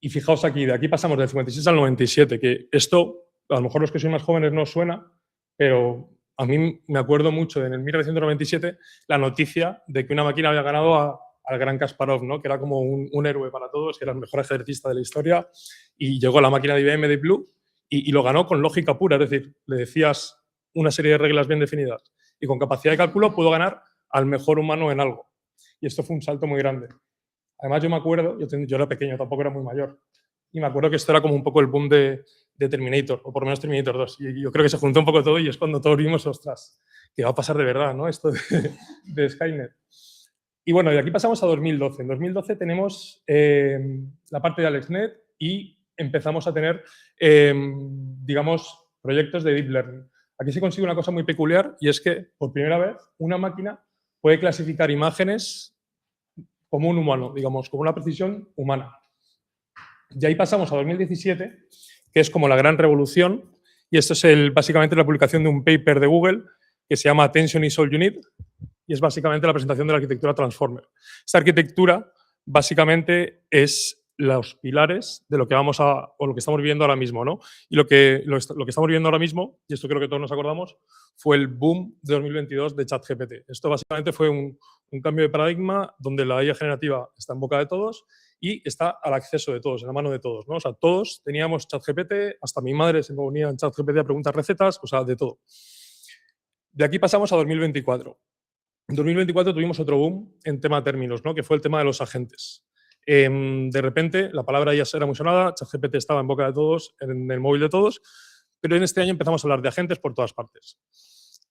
Speaker 8: Y fijaos aquí, de aquí pasamos del 56 al 97, que esto, a lo mejor los que sois más jóvenes no os suena, pero a mí me acuerdo mucho en el 1997 la noticia de que una máquina había ganado al gran Kasparov, ¿no? Que era como un héroe para todos, que era el mejor ajedrecista de la historia, y llegó la máquina de IBM Deep Blue y lo ganó con lógica pura, es decir, le decías una serie de reglas bien definidas y con capacidad de cálculo pudo ganar al mejor humano en algo. Y esto fue un salto muy grande. Además, yo me acuerdo, yo era pequeño, tampoco era muy mayor, y me acuerdo que esto era como un poco el boom de Terminator, o por lo menos Terminator 2. Y yo creo que se juntó un poco todo y es cuando todos vimos, ostras, que va a pasar de verdad, ¿no? Esto de Skynet. Y bueno, de aquí pasamos a 2012. En 2012 tenemos la parte de AlexNet y empezamos a tener, digamos, proyectos de Deep Learning. Aquí se consigue una cosa muy peculiar y es que, por primera vez, una máquina puede clasificar imágenes como un humano, digamos, con una precisión humana. Y ahí pasamos a 2017, que es como la gran revolución, y esto es básicamente la publicación de un paper de Google que se llama Attention is all you need, y es básicamente la presentación de la arquitectura Transformer. Esta arquitectura básicamente es los pilares de lo que vamos a, o lo que estamos viviendo ahora mismo, ¿no? Y lo que estamos viviendo ahora mismo, y esto creo que todos nos acordamos, fue el boom de 2022 de ChatGPT. Esto básicamente fue un cambio de paradigma donde la IA generativa está en boca de todos y está al acceso de todos, en la mano de todos, ¿no? O sea, todos teníamos ChatGPT, hasta mi madre se me unía en ChatGPT a preguntar recetas, o sea, de todo. De aquí pasamos a 2024. En 2024 tuvimos otro boom en tema de términos, ¿no? Que fue el tema de los agentes. De repente, la palabra ya era muy sonada, ChatGPT estaba en boca de todos, en el móvil de todos, pero en este año empezamos a hablar de agentes por todas partes.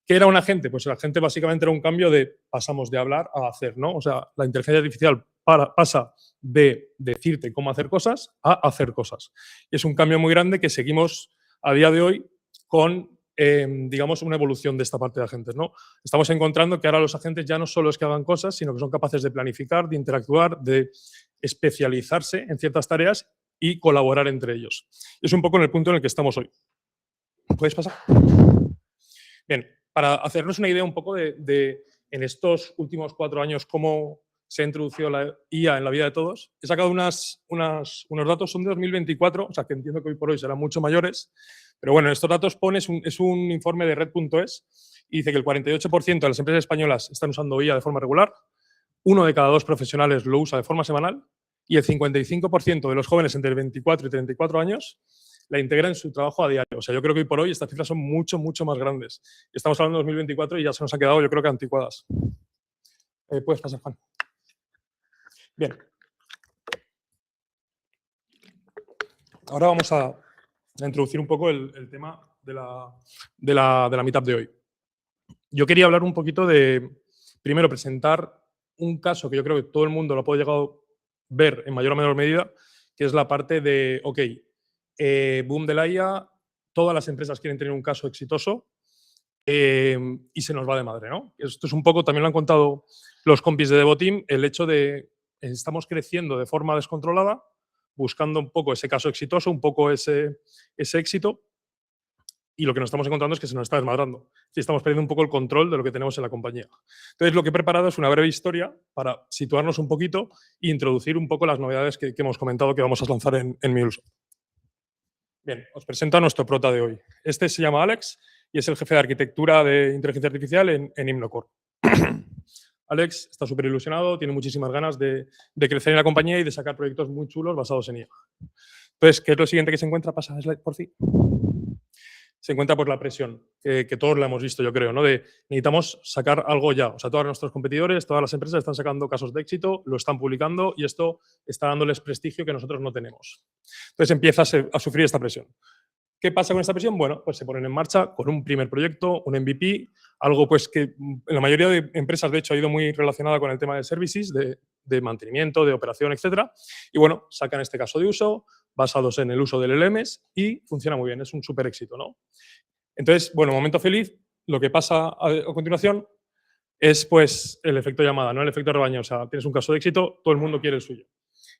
Speaker 8: ¿Qué era un agente? Pues el agente básicamente era un cambio de pasamos de hablar a hacer, ¿no? O sea, la inteligencia artificial pasa de decirte cómo hacer cosas a hacer cosas. Y es un cambio muy grande que seguimos a día de hoy con, digamos, una evolución de esta parte de agentes, ¿no? Estamos encontrando que ahora los agentes ya no solo es que hagan cosas, sino que son capaces de planificar, de interactuar, de especializarse en ciertas tareas y colaborar entre ellos. Es un poco en el punto en el que estamos hoy. ¿Podéis pasar? Bien, para hacernos una idea un poco de en estos últimos 4 años cómo se ha introducido la IA en la vida de todos, he sacado unos datos, son de 2024, o sea que entiendo que hoy por hoy serán mucho mayores, pero bueno, estos datos es un informe de Red.es y dice que el 48% de las empresas españolas están usando IA de forma regular, 1 de cada 2 profesionales lo usa de forma semanal y el 55% de los jóvenes entre 24 y 34 años la integra en su trabajo a diario. O sea, yo creo que hoy por hoy estas cifras son mucho, mucho más grandes. Estamos hablando de 2024 y ya se nos ha quedado, yo creo que anticuadas. Puedes pasar, Juan. Bien. Ahora vamos a introducir un poco el tema de la meetup de hoy. Yo quería hablar un poquito de, primero, presentar un caso que yo creo que todo el mundo lo ha podido llegar a ver en mayor o menor medida, que es la parte de, ok, boom de la IA, todas las empresas quieren tener un caso exitoso y se nos va de madre, ¿no? Esto es un poco, también lo han contado los compis de Devoteam, el hecho de estamos creciendo de forma descontrolada, buscando un poco ese caso exitoso, un poco ese éxito, y lo que nos estamos encontrando es que se nos está desmadrando. Y estamos perdiendo un poco el control de lo que tenemos en la compañía. Entonces, lo que he preparado es una breve historia para situarnos un poquito e introducir un poco las novedades que hemos comentado que vamos a lanzar en MuleSoft. Bien, os presento a nuestro prota de hoy. Este se llama Alex y es el jefe de arquitectura de inteligencia artificial en Himnocore. Alex está súper ilusionado, tiene muchísimas ganas de crecer en la compañía y de sacar proyectos muy chulos basados en IA. Entonces, ¿qué es lo siguiente que se encuentra? Pasa slide, por fin. Se encuentra pues la presión, que todos la hemos visto, yo creo, ¿no? De necesitamos sacar algo ya. O sea, todos nuestros competidores, todas las empresas están sacando casos de éxito, lo están publicando y esto está dándoles prestigio que nosotros no tenemos. Entonces empieza a sufrir esta presión. ¿Qué pasa con esta presión? Bueno, pues se ponen en marcha con un primer proyecto, un MVP, algo pues que en la mayoría de empresas, de hecho, ha ido muy relacionada con el tema de services, de mantenimiento, de operación, etcétera. Y bueno, sacan este caso de uso, basados en el uso del LMS y funciona muy bien, es un súper éxito, ¿no? Entonces, bueno, momento feliz, lo que pasa a continuación es pues el efecto llamada, ¿no? El efecto rebaño, o sea, tienes un caso de éxito, todo el mundo quiere el suyo.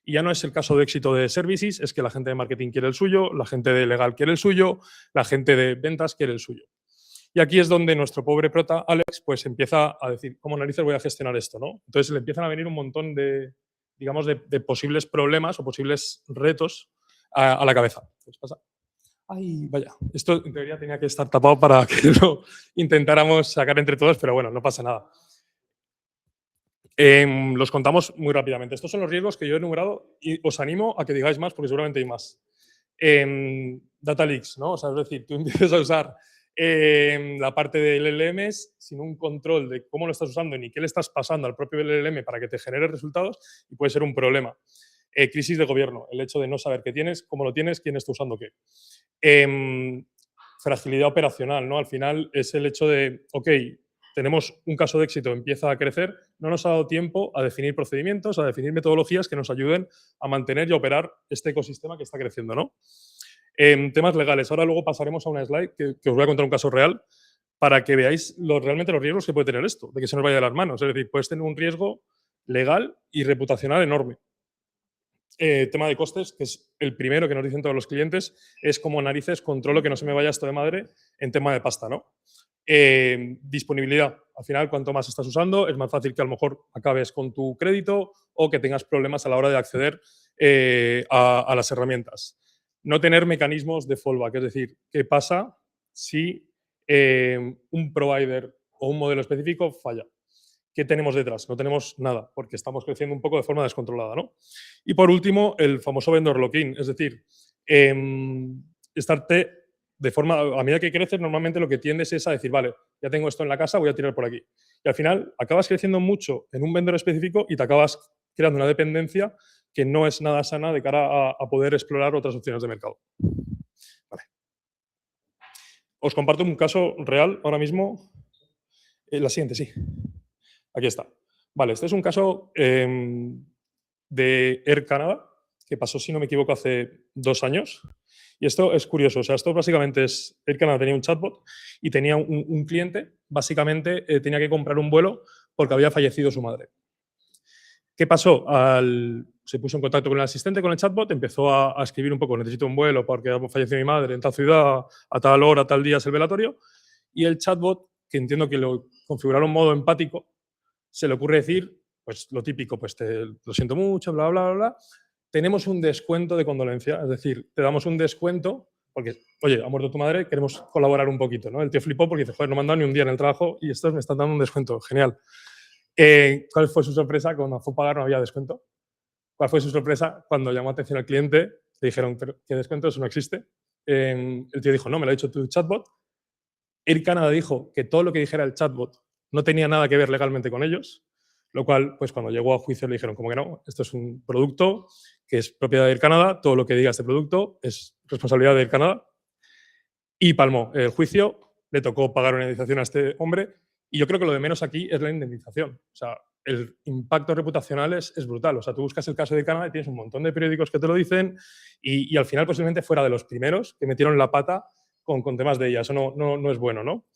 Speaker 8: Y ya no es el caso de éxito de services, es que la gente de marketing quiere el suyo, la gente de legal quiere el suyo, la gente de ventas quiere el suyo. Y aquí es donde nuestro pobre prota, Alex, pues empieza a decir, ¿cómo narices voy a gestionar esto, no? Entonces le empiezan a venir un montón de, digamos, de posibles problemas o posibles retos a la cabeza. Entonces pasa. Ay, vaya, esto en teoría tenía que estar tapado para que lo intentáramos sacar entre todos, pero bueno, no pasa nada. Los contamos muy rápidamente. Estos son los riesgos que yo he enumerado y os animo a que digáis más porque seguramente hay más. Data leaks, ¿no? O sea, es decir, tú empiezas a usar la parte del LLM sin un control de cómo lo estás usando ni qué le estás pasando al propio LLM para que te genere resultados y puede ser un problema. Crisis de gobierno, el hecho de no saber qué tienes, cómo lo tienes, quién está usando qué. Fragilidad operacional, ¿no? Al final es el hecho de, ok, tenemos un caso de éxito, empieza a crecer, no nos ha dado tiempo a definir procedimientos, a definir metodologías que nos ayuden a mantener y operar este ecosistema que está creciendo, ¿no? Temas legales. Ahora luego pasaremos a una slide que os voy a contar un caso real para que veáis realmente los riesgos que puede tener esto, de que se nos vaya de las manos. Es decir, puedes tener un riesgo legal y reputacional enorme. Tema de costes, que es el primero que nos dicen todos los clientes, es como narices controlo que no se me vaya esto de madre en tema de pasta, ¿no? Disponibilidad. Al final, cuanto más estás usando, es más fácil que a lo mejor acabes con tu crédito o que tengas problemas a la hora de acceder a las herramientas. No tener mecanismos de fallback, es decir, ¿qué pasa si un provider o un modelo específico falla? ¿Qué tenemos detrás? No tenemos nada, porque estamos creciendo un poco de forma descontrolada, ¿no? Y por último, el famoso vendor lock-in, es decir, estarte de forma, a medida que creces, normalmente lo que tiendes es a decir, vale, ya tengo esto en la casa, voy a tirar por aquí. Y al final acabas creciendo mucho en un vendor específico y te acabas creando una dependencia que no es nada sana de cara a poder explorar otras opciones de mercado. Vale. Os comparto un caso real ahora mismo. La siguiente, sí. Aquí está. Vale, este es un caso de Air Canada, que pasó, si no me equivoco, hace 2 años. Y esto es curioso. O sea, esto básicamente es, Air Canada tenía un chatbot y tenía un cliente, básicamente tenía que comprar un vuelo porque había fallecido su madre. ¿Qué pasó? Se puso en contacto con el asistente, con el chatbot, empezó a escribir un poco, necesito un vuelo porque ha fallecido mi madre en tal ciudad, a tal hora, tal día es el velatorio. Y el chatbot, que entiendo que lo configuraron en modo empático, se le ocurre decir, pues lo típico, pues lo siento mucho, bla, bla, bla, bla. Tenemos un descuento de condolencia, es decir, te damos un descuento porque, oye, ha muerto tu madre, queremos colaborar un poquito, ¿no? El tío flipó porque dice, joder, no me han dado ni un día en el trabajo y estos me están dando un descuento, genial. ¿Cuál fue su sorpresa? Cuando fue a pagar no había descuento. ¿Cuál fue su sorpresa? Cuando llamó atención al cliente, le dijeron, ¿pero qué descuento? Eso no existe. El tío dijo, no, me lo ha dicho tu chatbot. Air Canada dijo que todo lo que dijera el chatbot no tenía nada que ver legalmente con ellos, lo cual, pues cuando llegó a juicio le dijeron, como que no, esto es un producto que es propiedad de Air Canada, todo lo que diga este producto es responsabilidad de Air Canada. Y palmó el juicio, le tocó pagar una indemnización a este hombre y yo creo que lo de menos aquí es la indemnización. O sea, el impacto reputacional es brutal. O sea, tú buscas el caso de Air Canada y tienes un montón de periódicos que te lo dicen y al final posiblemente fuera de los primeros que metieron la pata con temas de ella. Eso no es bueno, ¿no?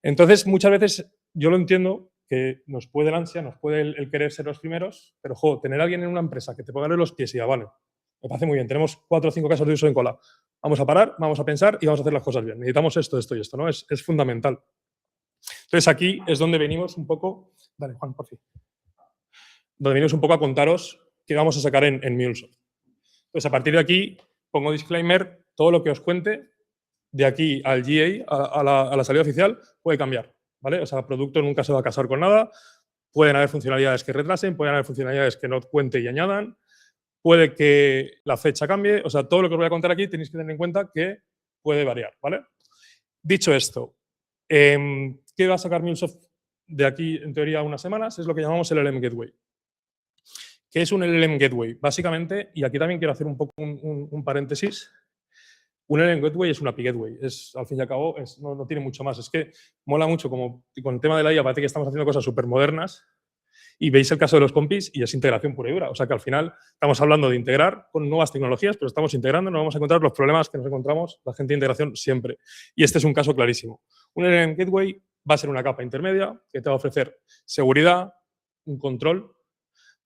Speaker 8: Entonces, muchas veces yo lo entiendo que nos puede el ansia, nos puede el querer ser los primeros, pero, jo, tener a alguien en una empresa que te ponga en los pies y ya, vale, me parece muy bien, tenemos 4 o 5 casos de uso en cola. Vamos a parar, vamos a pensar y vamos a hacer las cosas bien. Necesitamos esto, esto y esto, ¿no? Es fundamental. Entonces, aquí es donde venimos un poco… Dale, Juan, por fin. Donde venimos un poco a contaros qué vamos a sacar en MuleSoft. Entonces, a partir de aquí, pongo disclaimer, todo lo que os cuente de aquí al GA, a la salida oficial, puede cambiar, ¿vale? O sea, el producto nunca se va a casar con nada, pueden haber funcionalidades que retrasen, pueden haber funcionalidades que no cuente y añadan, puede que la fecha cambie, o sea, todo lo que os voy a contar aquí tenéis que tener en cuenta que puede variar, ¿vale? Dicho esto, ¿qué va a sacar MuleSoft de aquí, en teoría, a unas semanas? Es lo que llamamos el LLM Gateway. ¿Qué es un LLM Gateway? Básicamente, y aquí también quiero hacer un poco un paréntesis, Un LLM Gateway es una API Gateway. Al fin y al cabo, no tiene mucho más. Es que mola mucho, como con el tema de la IA, parece que estamos haciendo cosas súper modernas. Y veis el caso de los compis y es integración pura y dura. O sea que al final estamos hablando de integrar con nuevas tecnologías, pero estamos integrando, nos vamos a encontrar los problemas que nos encontramos la gente de integración siempre. Y este es un caso clarísimo. Un LLM Gateway va a ser una capa intermedia que te va a ofrecer seguridad, un control,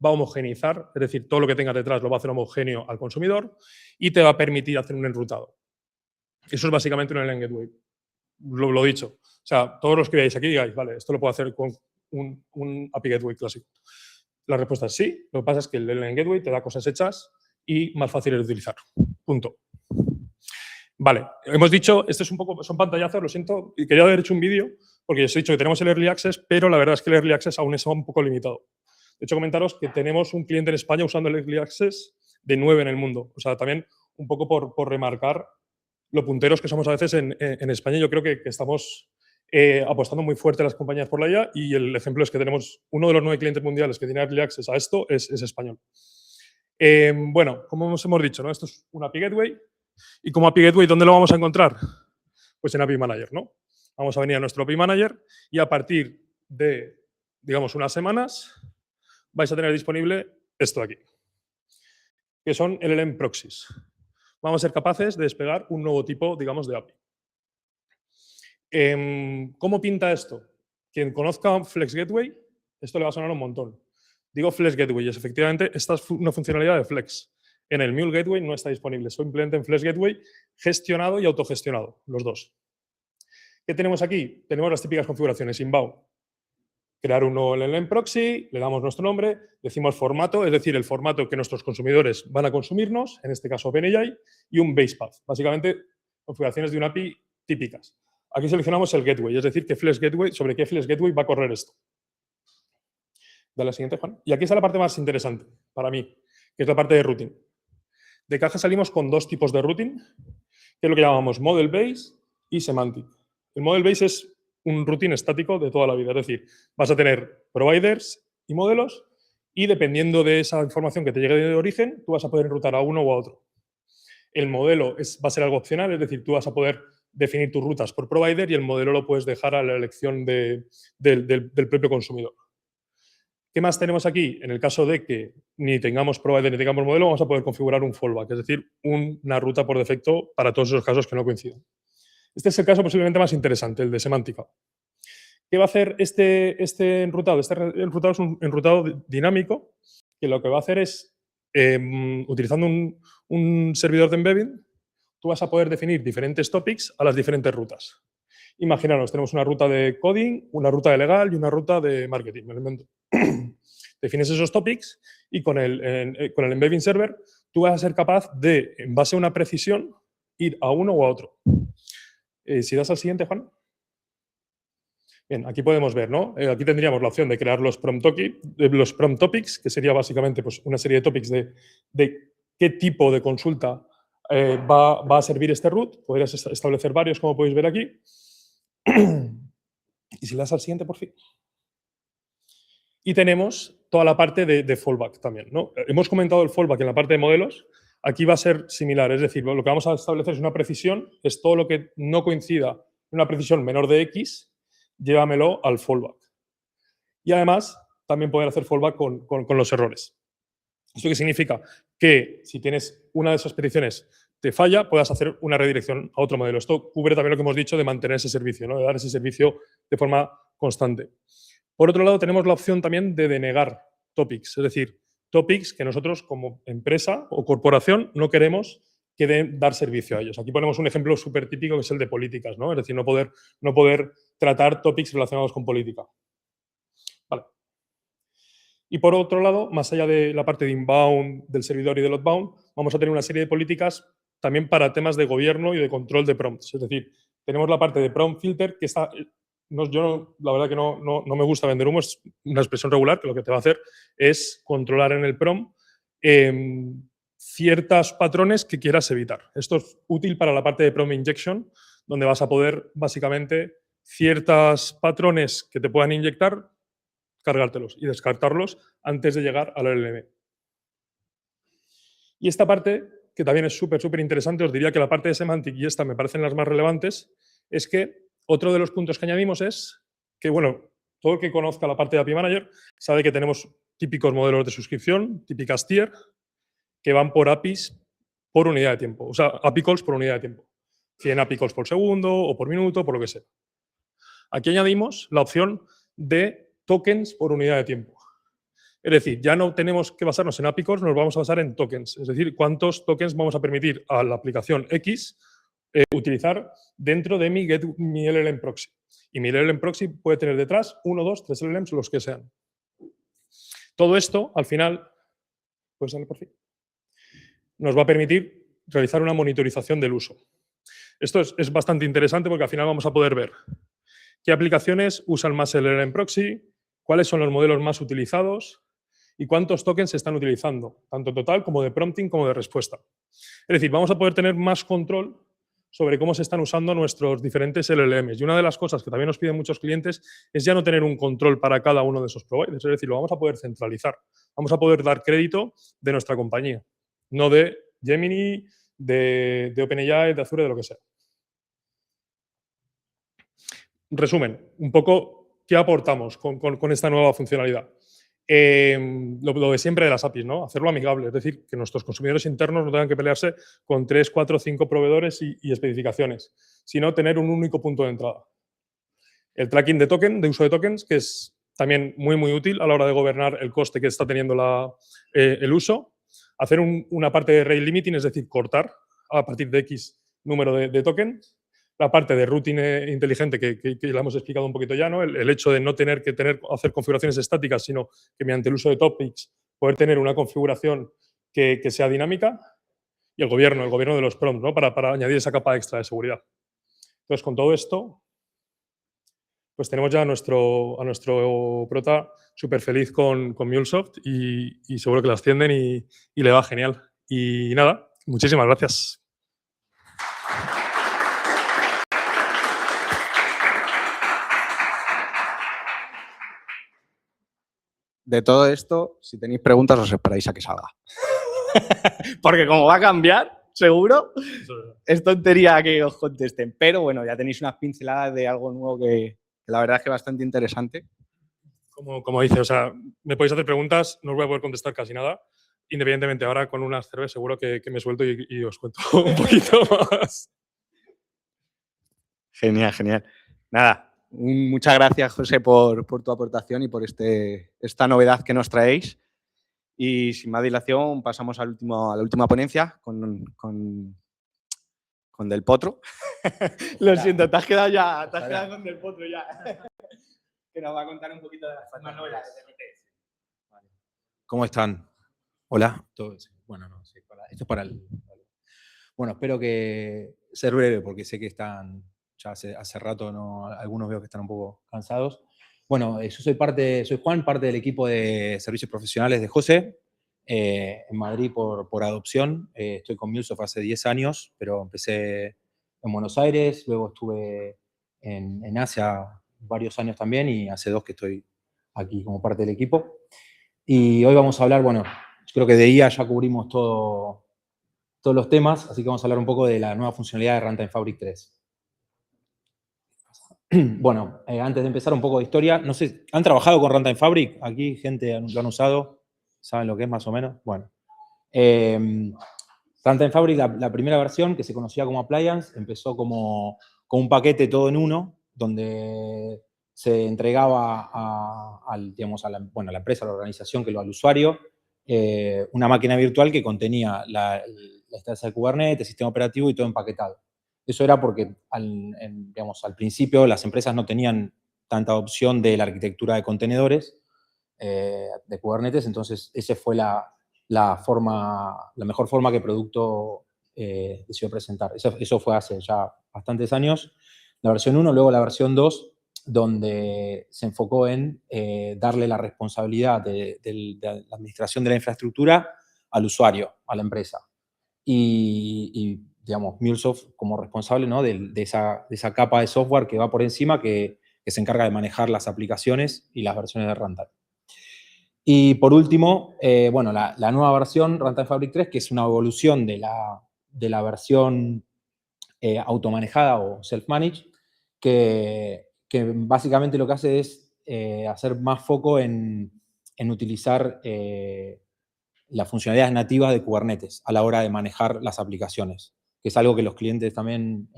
Speaker 8: va a homogeneizar, es decir, todo lo que tengas detrás lo va a hacer homogéneo al consumidor y te va a permitir hacer un enrutado. Eso es básicamente un LLM Gateway. Lo dicho. O sea, todos los que veáis aquí digáis, vale, esto lo puedo hacer con un API Gateway clásico. La respuesta es sí. Lo que pasa es que el LLM Gateway te da cosas hechas y más fáciles de utilizar. Punto. Vale, hemos dicho, esto es un poco, son pantallazos, lo siento, y quería haber hecho un vídeo porque os he dicho que tenemos el Early Access, pero la verdad es que el Early Access aún está un poco limitado. De hecho, comentaros que tenemos un cliente en España usando el Early Access de 9 en el mundo. O sea, también un poco por remarcar lo punteros que somos a veces en España. Yo creo que estamos apostando muy fuerte las compañías por la IA y el ejemplo es que tenemos uno de los 9 clientes mundiales que tiene Early Access a esto es español. Bueno, como hemos dicho, ¿no? Esto es una API Gateway y como API Gateway, ¿dónde lo vamos a encontrar? Pues en API Manager, ¿no? Vamos a venir a nuestro API Manager y a partir de, digamos, unas semanas vais a tener disponible esto de aquí, que son LLM Proxies. Vamos a ser capaces de despegar un nuevo tipo, digamos, de API. ¿Cómo pinta esto? Quien conozca Flex Gateway, esto le va a sonar un montón. Digo Flex Gateway, es efectivamente, esta es una funcionalidad de Flex. En el Mule Gateway no está disponible, simplemente en Flex Gateway gestionado y autogestionado, los dos. ¿Qué tenemos aquí? Tenemos las típicas configuraciones inbound. Crear un nuevo LLM proxy, le damos nuestro nombre, decimos formato, es decir, el formato que nuestros consumidores van a consumirnos, en este caso OpenAI, y un base path. Básicamente, configuraciones de una API típicas. Aquí seleccionamos el gateway, es decir, sobre qué Flex Gateway va a correr esto. Dale a la siguiente, Juan. Y aquí está la parte más interesante para mí, que es la parte de routing. De caja salimos con dos tipos de routing, que es lo que llamamos model base y semantic. El model base es un routing estático de toda la vida, es decir, vas a tener providers y modelos y dependiendo de esa información que te llegue de origen, tú vas a poder enrutar a uno o a otro. El modelo va a ser algo opcional, es decir, tú vas a poder definir tus rutas por provider y el modelo lo puedes dejar a la elección del propio consumidor. ¿Qué más tenemos aquí? En el caso de que ni tengamos provider ni tengamos modelo, vamos a poder configurar un fallback, es decir, una ruta por defecto para todos esos casos que no coincidan. Este es el caso posiblemente más interesante, el de semántica. ¿Qué va a hacer este enrutado? Este enrutado es un enrutado dinámico que lo que va a hacer es, utilizando un servidor de embedding, tú vas a poder definir diferentes topics a las diferentes rutas. Imaginaros, tenemos una ruta de coding, una ruta de legal y una ruta de marketing. Me lo invento. Defines esos topics y con el embedding server tú vas a ser capaz de, en base a una precisión, ir a uno o a otro. Si das al siguiente, Juan. Bien, aquí podemos ver, ¿no? Aquí tendríamos la opción de crear los prompt topics, que sería básicamente pues, una serie de topics de qué tipo de consulta va a servir este root. Podrías establecer varios, como podéis ver aquí. Y si le das al siguiente, por fin. Y tenemos toda la parte de fallback también, ¿no? Hemos comentado el fallback en la parte de modelos. Aquí va a ser similar, es decir, lo que vamos a establecer es una precisión, es todo lo que no coincida en una precisión menor de X, llévamelo al fallback. Y además, también poder hacer fallback con los errores. ¿Esto qué significa? Que si tienes una de esas peticiones te falla, puedas hacer una redirección a otro modelo. Esto cubre también lo que hemos dicho de mantener ese servicio, ¿no? De dar ese servicio de forma constante. Por otro lado, tenemos la opción también de denegar topics, es decir, topics que nosotros como empresa o corporación no queremos que dar servicio a ellos. Aquí ponemos un ejemplo súper típico que es el de políticas, ¿no? Es decir, no poder tratar topics relacionados con política. Vale. Y por otro lado, más allá de la parte de inbound, del servidor y del outbound, vamos a tener una serie de políticas también para temas de gobierno y de control de prompts. Es decir, tenemos la parte de prompt filter que está... yo la verdad que no me gusta vender humo, es una expresión regular que lo que te va a hacer es controlar en el prompt ciertos patrones que quieras evitar. Esto es útil para la parte de prompt injection, donde vas a poder básicamente ciertos patrones que te puedan inyectar, cargártelos y descartarlos antes de llegar al LLM. Y esta parte que también es súper interesante, os diría que la parte de semantic y esta me parecen las más relevantes, es que otro de los puntos que añadimos es que, bueno, todo el que conozca la parte de API Manager sabe que tenemos típicos modelos de suscripción, típicas tier, que van por APIs por unidad de tiempo, o sea, API calls por unidad de tiempo. 100 API calls por segundo o por minuto, por lo que sea. Aquí añadimos la opción de tokens por unidad de tiempo. Es decir, ya no tenemos que basarnos en API calls, nos vamos a basar en tokens. Es decir, cuántos tokens vamos a permitir a la aplicación X utilizar dentro de mi LLM proxy. Y mi LLM proxy puede tener detrás 1, 2, 3 LLMs, los que sean. Todo esto, al final, ¿puedes darle por fin? Nos va a permitir realizar una monitorización del uso. Esto es bastante interesante porque al final vamos a poder ver qué aplicaciones usan más el LLM proxy, cuáles son los modelos más utilizados y cuántos tokens se están utilizando, tanto total como de prompting como de respuesta. Es decir, vamos a poder tener más control sobre cómo se están usando nuestros diferentes LLMs. Y una de las cosas que también nos piden muchos clientes es ya no tener un control para cada uno de esos providers. Es decir, lo vamos a poder centralizar. Vamos a poder dar crédito de nuestra compañía, no de Gemini, de OpenAI, de Azure, de lo que sea. Resumen, un poco, ¿qué aportamos con esta nueva funcionalidad? Lo de siempre de las APIs, ¿no? Hacerlo amigable, es decir, que nuestros consumidores internos no tengan que pelearse con 3, 4, 5 proveedores y especificaciones, sino tener un único punto de entrada. El tracking de token, de uso de tokens, que es también muy útil a la hora de gobernar el coste que está teniendo el uso. Hacer una parte de rate limiting, es decir, cortar a partir de X número de tokens. La parte de routing inteligente que la hemos explicado un poquito ya, ¿no? El hecho de no tener que hacer configuraciones estáticas, sino que mediante el uso de topics poder tener una configuración que sea dinámica. Y el gobierno de los prompts, ¿no? Para añadir esa capa extra de seguridad. Entonces, con todo esto, pues tenemos ya a nuestro prota súper feliz con MuleSoft y seguro que la ascienden y le va genial. Y nada, muchísimas gracias.
Speaker 1: De todo esto, si tenéis preguntas, os esperáis a que salga. Porque como va a cambiar, seguro, es tontería que os contesten. Pero bueno, ya tenéis unas pinceladas de algo nuevo que la verdad es que es bastante interesante.
Speaker 8: Como dice, o sea, me podéis hacer preguntas, no os voy a poder contestar casi nada. Independientemente, ahora con unas cervezas seguro que me suelto y os cuento un poquito más.
Speaker 1: Genial. Nada. Muchas gracias, José, por tu aportación y por esta novedad que nos traéis. Y sin más dilación, pasamos a la última ponencia con Del Potro. Lo siento, te has quedado con Del Potro ya. Que nos va a contar un poquito de las novedades de RTS.
Speaker 9: ¿Cómo están? Hola. Bueno, no, sí, esto es para el... Bueno, espero que ser breve porque sé que están... Ya hace rato algunos veo que están un poco cansados. Bueno, yo soy Juan, parte del equipo de servicios profesionales de José, en Madrid por adopción. Estoy con MuleSoft hace 10 años, pero empecé en Buenos Aires, luego estuve en Asia varios años también y hace 2 que estoy aquí como parte del equipo. Y hoy vamos a hablar, bueno, yo creo que de IA ya cubrimos todos los temas, así que vamos a hablar un poco de la nueva funcionalidad de Runtime Fabric 3. Bueno, antes de empezar un poco de historia, no sé, ¿han trabajado con Runtime Fabric? Aquí gente lo han usado, ¿saben lo que es más o menos? Bueno, Runtime Fabric, la primera versión que se conocía como Appliance, empezó como un paquete todo en uno, donde se entregaba a la empresa, a la organización, al usuario, una máquina virtual que contenía la instancia de Kubernetes, el sistema operativo y todo empaquetado. Eso era porque al principio las empresas no tenían tanta opción de la arquitectura de contenedores de Kubernetes, entonces esa fue la mejor forma que el producto decidió presentar. Eso fue hace ya bastantes años, la versión 1, luego la versión 2, donde se enfocó en darle la responsabilidad de la administración de la infraestructura al usuario, a la empresa. Y digamos, MuleSoft como responsable, ¿no? de esa capa de software que va por encima, que se encarga de manejar las aplicaciones y las versiones de runtime. Y por último, bueno, la nueva versión, Runtime Fabric 3, que es una evolución de la versión automanejada o self-managed, que básicamente lo que hace es hacer más foco en utilizar las funcionalidades nativas de Kubernetes a la hora de manejar las aplicaciones, que es algo que los clientes también,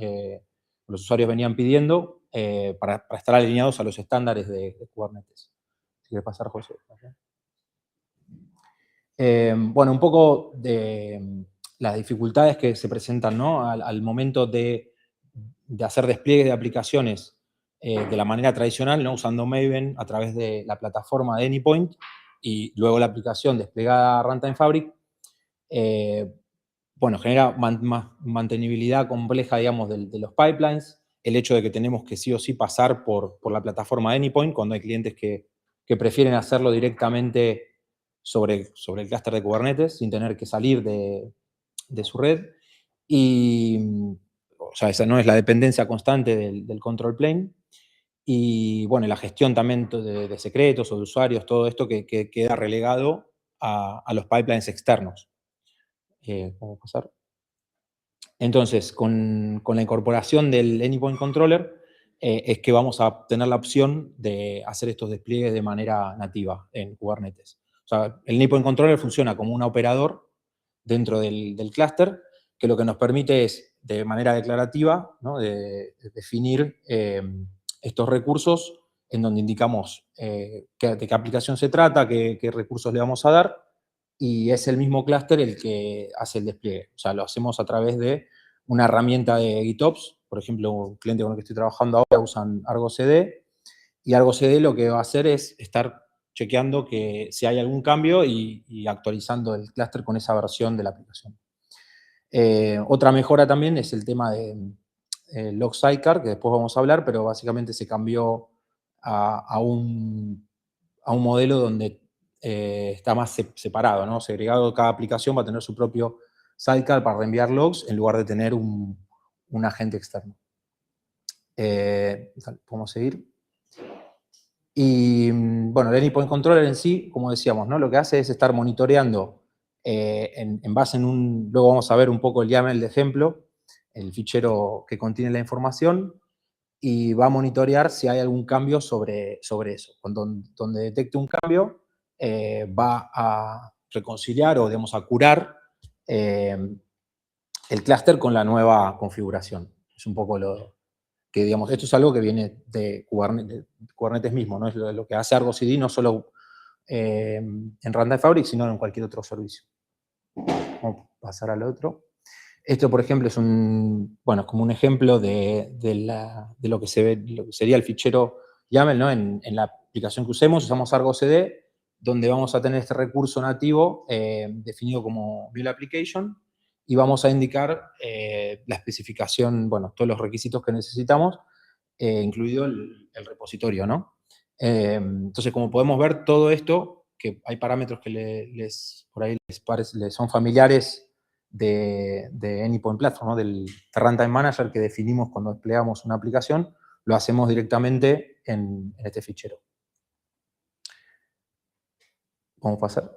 Speaker 9: los usuarios venían pidiendo para estar alineados a los estándares de Kubernetes. Si quieres pasar, José. Bueno, un poco de las dificultades que se presentan, ¿no? al momento de hacer despliegues de aplicaciones de la manera tradicional, ¿no? Usando Maven a través de la plataforma de Anypoint y luego la aplicación desplegada a Runtime Fabric, bueno, genera mantenibilidad compleja, digamos, de los pipelines, el hecho de que tenemos que sí o sí pasar por la plataforma de Anypoint cuando hay clientes que prefieren hacerlo directamente sobre el clúster de Kubernetes sin tener que salir de su red. Y, o sea, esa no es la dependencia constante del control plane. Y, bueno, la gestión también de secretos o de usuarios, todo esto que queda relegado a los pipelines externos. ¿Cómo pasar? Entonces, con la incorporación del Anypoint Controller, es que vamos a tener la opción de hacer estos despliegues de manera nativa en Kubernetes. O sea, el Anypoint Controller funciona como un operador dentro del clúster, que lo que nos permite es, de manera declarativa, ¿no? de definir estos recursos en donde indicamos de qué aplicación se trata, qué recursos le vamos a dar, y es el mismo clúster el que hace el despliegue. O sea, lo hacemos a través de una herramienta de GitOps. Por ejemplo, un cliente con el que estoy trabajando ahora usan Argo CD, y Argo CD lo que va a hacer es estar chequeando que si hay algún cambio y actualizando el clúster con esa versión de la aplicación. Otra mejora también es el tema de Log Sidecar, que después vamos a hablar, pero básicamente se cambió a un modelo donde está más separado, ¿no? Segregado. Cada aplicación va a tener su propio sidecar para reenviar logs en lugar de tener un agente externo. Podemos seguir. Y, bueno, el Anypoint Controller en sí, como decíamos, ¿no? Lo que hace es estar monitoreando en base luego vamos a ver un poco el YAML de ejemplo, el fichero que contiene la información, y va a monitorear si hay algún cambio sobre eso. Donde detecte un cambio, va a reconciliar o, digamos, a curar el clúster con la nueva configuración. Es un poco lo que, digamos, esto es algo que viene de Kubernetes mismo, ¿no? Es lo que hace Argo CD, no solo en Runtime Fabric, sino en cualquier otro servicio. Vamos a pasar al otro. Esto, por ejemplo, es como un ejemplo de lo que sería el fichero YAML, ¿no? En la aplicación que usamos Argo CD, donde vamos a tener este recurso nativo definido como Build Application, y vamos a indicar la especificación, bueno, todos los requisitos que necesitamos, incluido el repositorio, ¿no? Entonces, como podemos ver, todo esto, que hay parámetros que por ahí les son familiares de Anypoint Platform, ¿no? Del Runtime Manager que definimos cuando desplegamos una aplicación, lo hacemos directamente en este fichero. Vamos a pasar.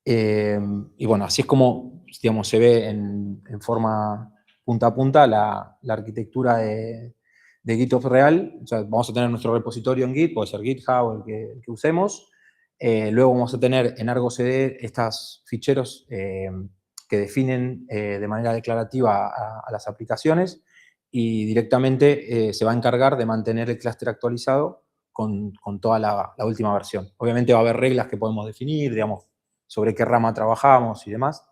Speaker 9: Y, bueno, así es como, digamos, se ve en forma punta a punta la arquitectura de GitOps real. O sea, vamos a tener nuestro repositorio en Git, puede ser GitHub o el que usemos. Luego vamos a tener en Argo CD estos ficheros que definen de manera declarativa a las aplicaciones, y directamente se va a encargar de mantener el clúster actualizado con toda la última versión. Obviamente va a haber reglas que podemos definir, digamos, sobre qué rama trabajamos y demás,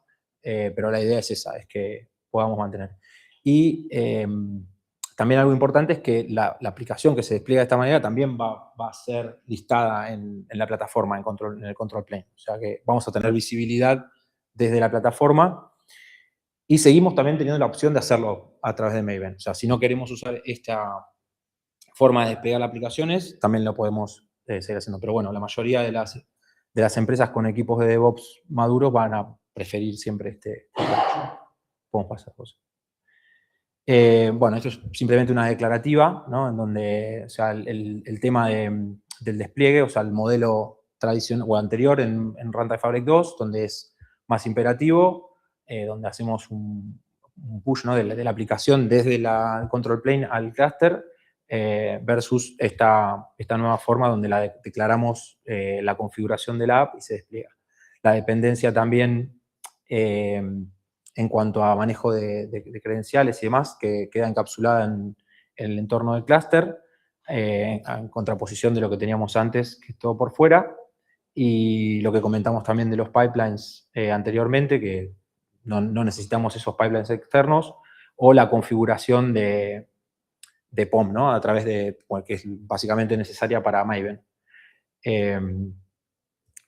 Speaker 9: pero la idea es esa, es que podamos mantener. Y también algo importante es que la aplicación que se despliega de esta manera también va a ser listada en la plataforma, en el control plane. O sea que vamos a tener visibilidad desde la plataforma, y seguimos también teniendo la opción de hacerlo a través de Maven. O sea, si no queremos usar esta forma de desplegar aplicaciones, también lo podemos seguir haciendo. Pero bueno, la mayoría de las empresas con equipos de DevOps maduros van a preferir siempre este. Podemos pasar, José. Bueno, esto es simplemente una declarativa, ¿no? En donde, o sea, el tema del despliegue, o sea, el modelo tradicional o anterior en Runtime Fabric 2, donde es más imperativo, donde hacemos un push, ¿no?, de la aplicación desde el control plane al cluster, versus esta nueva forma donde declaramos la configuración de la app y se despliega. La dependencia también en cuanto a manejo de credenciales y demás, que queda encapsulada en el entorno del clúster, en contraposición de lo que teníamos antes, que es todo por fuera, y lo que comentamos también de los pipelines anteriormente, que no necesitamos esos pipelines externos, o la configuración de POM, ¿no?, a través de, bueno, que es básicamente necesaria para Maven.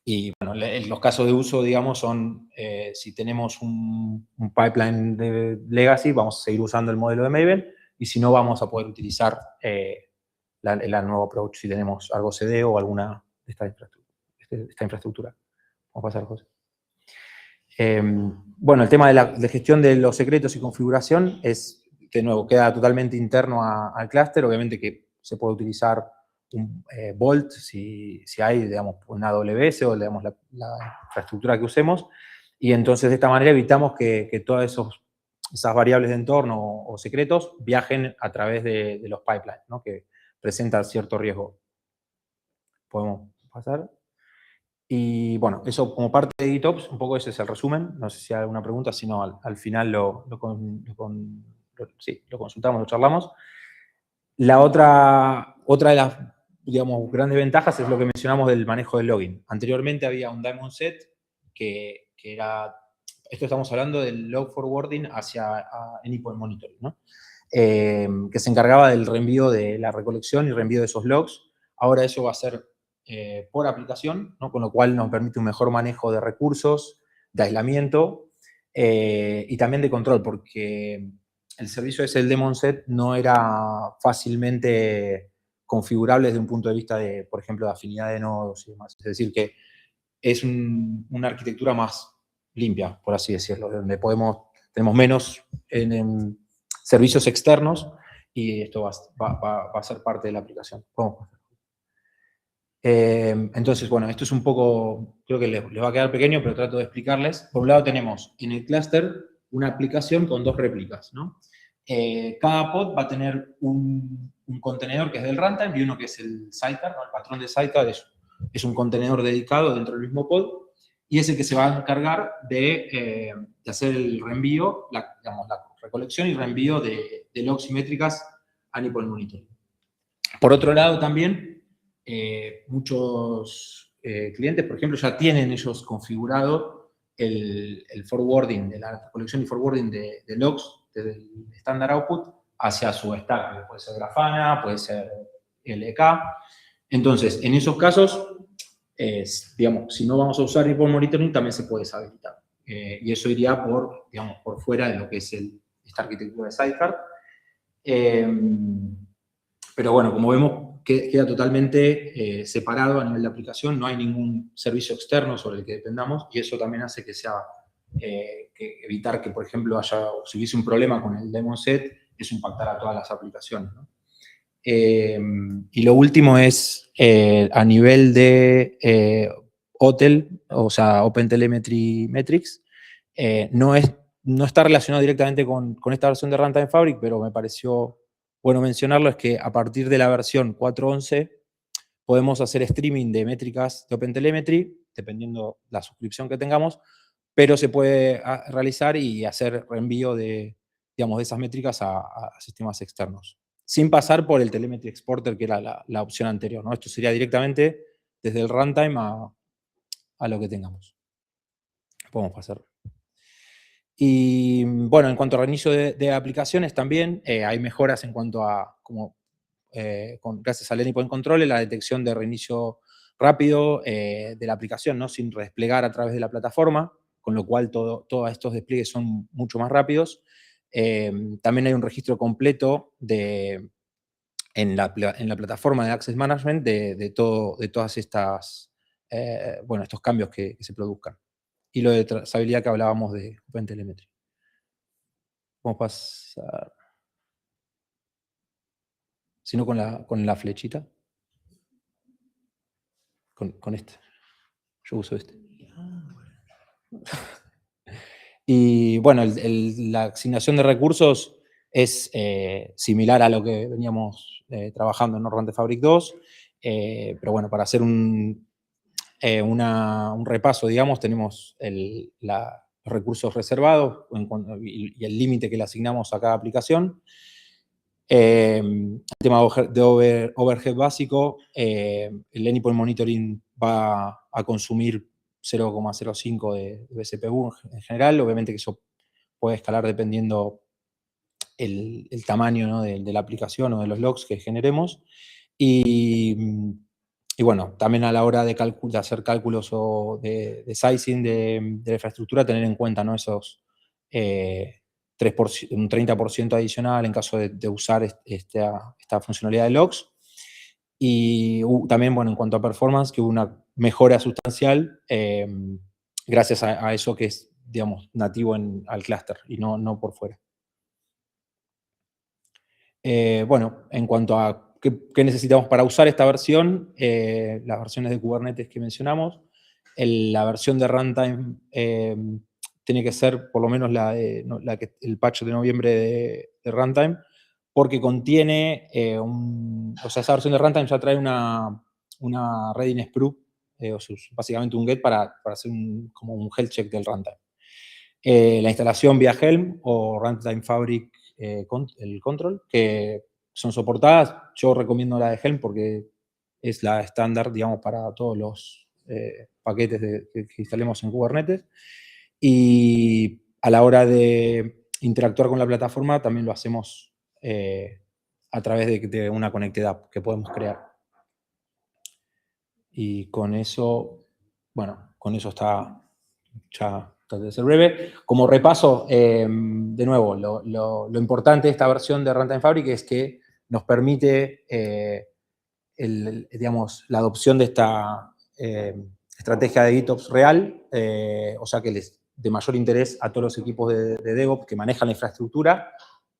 Speaker 9: Y bueno, los casos de uso, digamos, son si tenemos un pipeline de legacy, vamos a seguir usando el modelo de Maven, y si no, vamos a poder utilizar la nueva approach si tenemos Argo CD o alguna de esta infraestructura. Vamos a pasar, José. Bueno, el tema de gestión de los secretos y configuración es, de nuevo, queda totalmente interno al clúster. Obviamente que se puede utilizar un Vault si hay, digamos, una AWS o, digamos, la infraestructura que usemos, y entonces de esta manera evitamos que todas esas variables de entorno o secretos viajen a través de los pipelines, ¿no?, que presentan cierto riesgo. Podemos pasar. Y bueno, eso como parte de GitOps, un poco ese es el resumen. No sé si hay alguna pregunta, si no, al final lo consultamos, lo charlamos. La otra de las, digamos, grandes ventajas es lo que mencionamos del manejo del login. Anteriormente había un daemon set que era, esto estamos hablando del log forwarding hacia Anypoint Monitoring, ¿no?, que se encargaba del reenvío de la recolección y reenvío de esos logs. Ahora eso va a ser por aplicación, ¿no?, con lo cual nos permite un mejor manejo de recursos, de aislamiento y también de control, porque el servicio ese, el daemon set, no era fácilmente configurable desde un punto de vista de, por ejemplo, de afinidad de nodos y demás. Es decir, que es una arquitectura más limpia, por así decirlo, donde tenemos menos en servicios externos, y esto va a ser parte de la aplicación. Entonces, bueno, esto es un poco, creo que les va a quedar pequeño, pero trato de explicarles. Por un lado tenemos en el clúster una aplicación con dos réplicas, ¿no? Cada pod va a tener un contenedor que es del runtime y uno que es el sidecar, ¿no? El patrón de sidecar es un contenedor dedicado dentro del mismo pod, y es el que se va a encargar de hacer el reenvío, digamos, la recolección y reenvío de logs y métricas a Anypoint Monitoring. Por otro lado, también muchos clientes, por ejemplo, ya tienen ellos configurado el forwarding de la recolección y forwarding de logs desde el standard output hacia su stack. Puede ser Grafana, puede ser LK. Entonces, en esos casos, digamos, si no vamos a usar Anypoint Monitoring, también se puede deshabilitar. Y eso iría digamos, por fuera de lo que es esta arquitectura de Sidecar. Pero bueno, como vemos, queda totalmente separado a nivel de aplicación. No hay ningún servicio externo sobre el que dependamos, y eso también hace que sea evitar que, por ejemplo, si hubiese un problema con el daemon set, eso impactará a todas las aplicaciones, ¿no? Y lo último es a nivel de OTel, o sea, OpenTelemetry Metrics, no está relacionado directamente con esta versión de Runtime Fabric, pero me pareció bueno mencionarlo, es que a partir de la versión 4.11 podemos hacer streaming de métricas de OpenTelemetry, dependiendo la suscripción que tengamos, pero se puede realizar y hacer reenvío de, digamos, de esas métricas a sistemas externos, sin pasar por el Telemetry Exporter, que era la opción anterior, ¿no? Esto sería directamente desde el runtime a lo que tengamos. Podemos pasar. Y bueno, en cuanto a reinicio de aplicaciones también, hay mejoras en cuanto a, gracias al Anypoint Controller, la detección de reinicio rápido de la aplicación, ¿no?, sin redesplegar a través de la plataforma, con lo cual todos estos despliegues son mucho más rápidos. También hay un registro completo en la plataforma de Access Management de todas estas, bueno, estos cambios que se produzcan. Y lo de trazabilidad que hablábamos de OpenTelemetry. Vamos a pasar. Si no, con la flechita. Con esta. Yo uso este. Y bueno, la asignación de recursos es similar a lo que veníamos trabajando en Run the Fabric 2, pero bueno, para hacer un repaso, digamos, tenemos los recursos reservados y el límite que le asignamos a cada aplicación. El tema de overhead básico, el Anypoint Monitoring va a consumir 0,05 de BCPU en general. Obviamente que eso puede escalar dependiendo el tamaño, ¿no?, de la aplicación o de los logs que generemos. Y bueno, también a la hora de hacer cálculos o de sizing de la infraestructura, tener en cuenta, ¿no?, esos un 30% adicional en caso de usar esta funcionalidad de logs. Y también, bueno, en cuanto a performance, que hubo una mejora sustancial gracias a eso que es, digamos, nativo al clúster y no por fuera. Bueno, en cuanto a qué necesitamos para usar esta versión, las versiones de Kubernetes que mencionamos, la versión de runtime tiene que ser por lo menos el patch de noviembre de runtime, porque contiene, o sea, esa versión de runtime ya trae una readiness proof, básicamente un get para hacer como un health check del runtime. La instalación vía Helm o Runtime Fabric, el control, que son soportadas. Yo recomiendo la de Helm porque es la estándar, digamos, para todos los paquetes que instalemos en Kubernetes. Y a la hora de interactuar con la plataforma también lo hacemos a través de una Connected App que podemos crear. Y con eso, bueno, con eso está ya. Traté de ser breve. Como repaso, de nuevo, lo importante de esta versión de Runtime Fabric es que nos permite, digamos, la adopción de esta estrategia de GitOps real, o sea que les de mayor interés a todos los equipos de DevOps que manejan la infraestructura,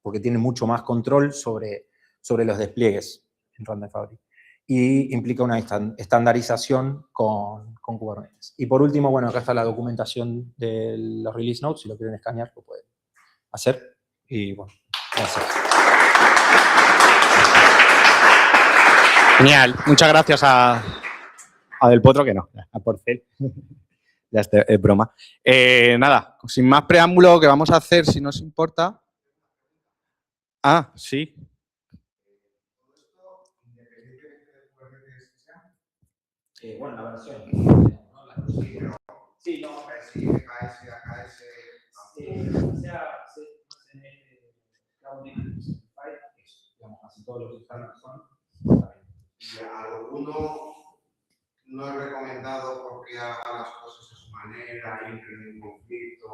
Speaker 9: porque tienen mucho más control sobre los despliegues en Runtime Fabric. Y implica una estandarización con Kubernetes. Y por último, bueno, acá está la documentación de los release notes, si lo quieren escanear, lo pueden hacer. Y bueno, gracias.
Speaker 1: Genial, muchas gracias a Del Potro, que no, a Porcel. Ya es broma. Nada, sin más preámbulo, que vamos a hacer, si no os importa. Ah, sí.
Speaker 9: Bueno, la versión.
Speaker 5: Sí, no, sí, AKS,
Speaker 9: digamos, casi todos los estándares son.
Speaker 5: Y alguno no es recomendado porque haga las cosas a su manera, entre en conflicto,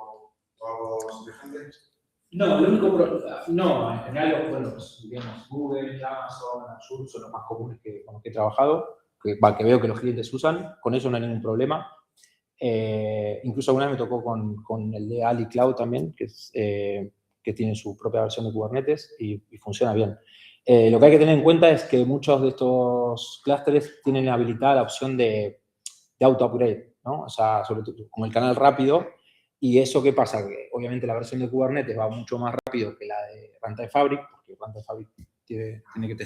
Speaker 5: todos semejantes.
Speaker 9: No, lo único no, en general, bueno, digamos, Google, Amazon, Azure son los más comunes con los que he trabajado, que veo que los clientes usan, con eso no hay ningún problema. Incluso alguna vez me tocó con el de Ali Cloud también, que tiene su propia versión de Kubernetes y funciona bien. Lo que hay que tener en cuenta es que muchos de estos clústeres tienen habilitada la opción de auto-upgrade, ¿no? O sea, sobre todo como el canal rápido. ¿Y eso qué pasa? Que obviamente la versión de Kubernetes va mucho más rápido que la de Runtime Fabric, porque Runtime Fabric tiene que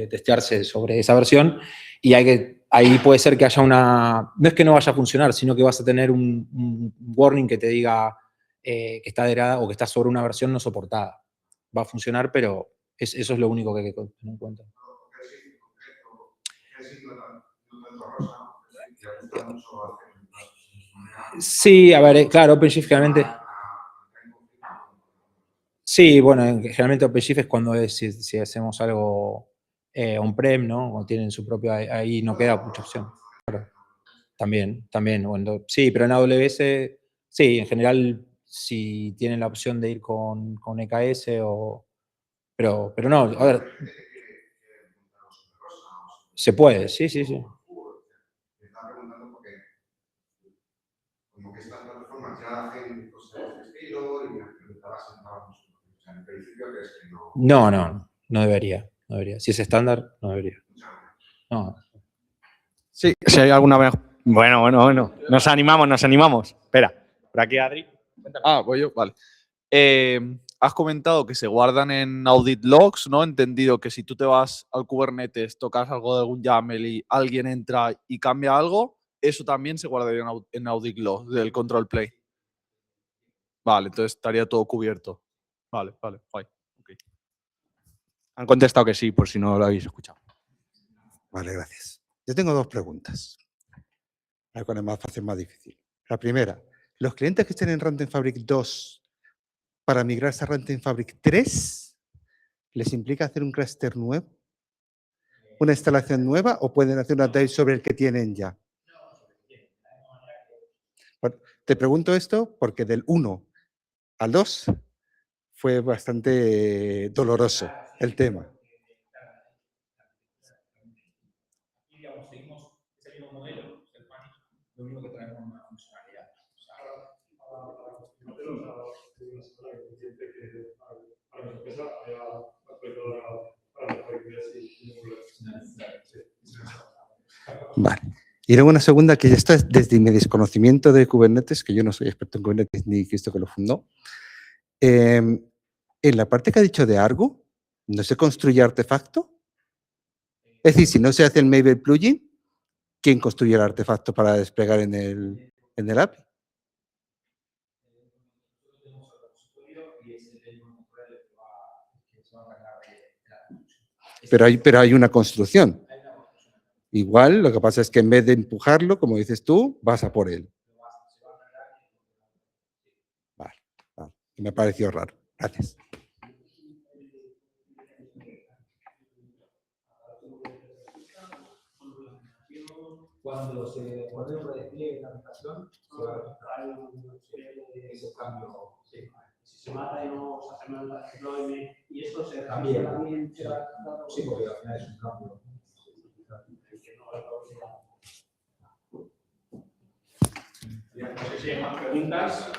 Speaker 9: testearse sobre esa versión, y ahí puede ser que haya no es que no vaya a funcionar, sino que vas a tener un warning que te diga que está degradada o que está sobre una versión no soportada. Va a funcionar, pero eso es lo único que hay que tener en cuenta. Sí, a ver, claro, OpenShift generalmente. Sí, bueno, generalmente OpenShift es cuando si hacemos algo on-prem, ¿no? O tienen su propio, ahí no queda mucha opción. Claro. También, bueno, sí, pero en AWS, sí, en general, si tienen la opción de ir con EKS pero no, a ver. Se puede, sí.
Speaker 5: Me estaba preguntando porque como que estas plataformas ya hacen cosas de este estilo y me preguntaba si estábamos. O sea, en principio crees que no.
Speaker 9: No debería. Si es estándar, no debería.
Speaker 1: No. Sí, si hay alguna Bueno. Nos animamos. Espera, por aquí Adri.
Speaker 6: Voy yo, vale. Has comentado que se guardan en audit logs, ¿no? Entendido que si tú te vas al Kubernetes, tocas algo de algún YAML y alguien entra y cambia algo, eso también se guardaría en audit logs del control plane. Vale, entonces estaría todo cubierto. Vale, guay. Okay.
Speaker 1: Han contestado que sí, por si no lo habéis escuchado.
Speaker 10: Vale, gracias. Yo tengo dos preguntas. A ver cuál es más fácil, más difícil. La primera, los clientes que estén en Runtime Fabric 2 para migrarse a Runtime Fabric 3, ¿les implica hacer un cluster nuevo? ¿Una instalación nueva o pueden hacer un update sobre el que tienen ya? Bueno, te pregunto esto porque del 1 al 2 fue bastante doloroso el tema.
Speaker 9: Seguimos ese mismo modelo, el pánico, lo único que traemos una funcionalidad.
Speaker 10: Vale. Y luego una segunda que ya está desde mi desconocimiento de Kubernetes, que yo no soy experto en Kubernetes ni Cristo que lo fundó. En la parte que ha dicho de Argo, ¿no se construye artefacto? Es decir, si no se hace el Maven plugin, ¿quién construye el artefacto para desplegar en el API? Pero hay una construcción. Igual, lo que pasa es que en vez de empujarlo, como dices tú, vas a por él. Vale. Me pareció raro. Gracias.
Speaker 9: Cuando se pone un redespliegue en la aplicación, se va a registrar ese cambio. Si se mata y no se hace mal el deployment, y esto se también. Sí, porque al final es un cambio.
Speaker 1: No sé si hay más preguntas.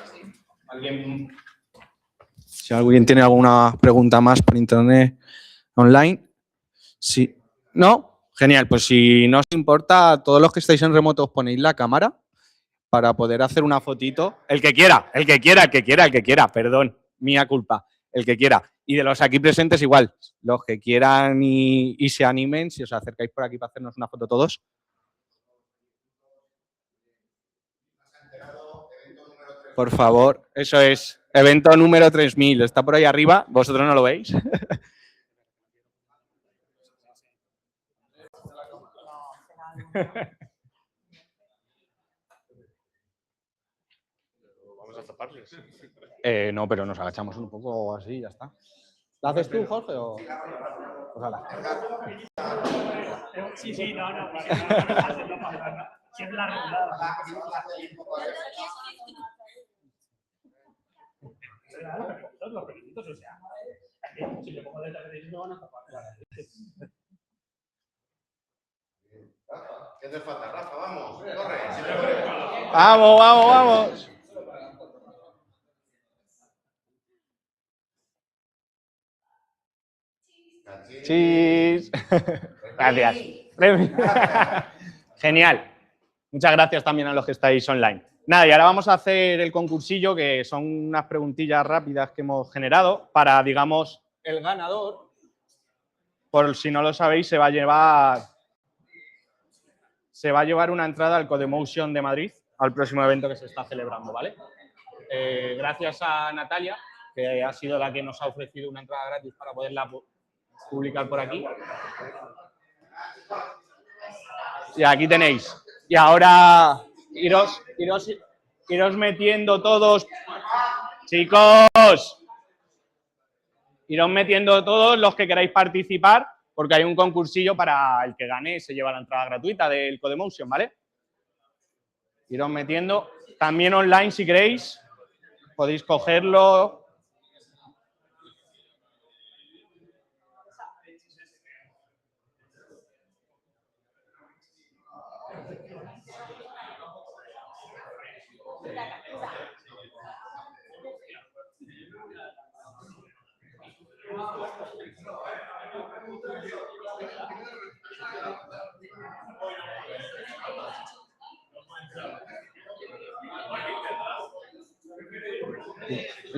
Speaker 1: Si alguien tiene alguna pregunta más por internet online. Sí. ¿No? Genial, pues si no os importa, todos los que estáis en remoto os ponéis la cámara para poder hacer una fotito. El que quiera, perdón, mía culpa, el que quiera. Y de los aquí presentes igual, los que quieran y se animen, si os acercáis por aquí para hacernos una foto todos. Por favor, eso es, evento número 3000, está por ahí arriba, ¿vosotros no lo veis?
Speaker 8: Vamos a taparles.
Speaker 1: No, pero nos agachamos un poco así y ya está. ¿La haces tú, Jorge? O... Pues hala.
Speaker 2: Sí, no. Si es la regulada. Los pequeñitos, o sea, si le pongo detrás de ellos me van a tapar.
Speaker 5: ¿Qué te falta, Rafa? Vamos, corre.
Speaker 1: Vamos. Chis. Gracias. Genial. Muchas gracias también a los que estáis online. Nada, y ahora vamos a hacer el concursillo, que son unas preguntillas rápidas que hemos generado para, digamos, el ganador. Por si no lo sabéis, se va a llevar una entrada al Codemotion de Madrid, al próximo evento que se está celebrando, ¿vale? Gracias a Natalia, que ha sido la que nos ha ofrecido una entrada gratis para poderla publicar por aquí. Y aquí tenéis. Y ahora iros metiendo todos, chicos, iros metiendo todos los que queráis participar, porque hay un concursillo para el que gane, se lleva la entrada gratuita del Codemotion, ¿vale? Iros metiendo. También online, si queréis, podéis cogerlo.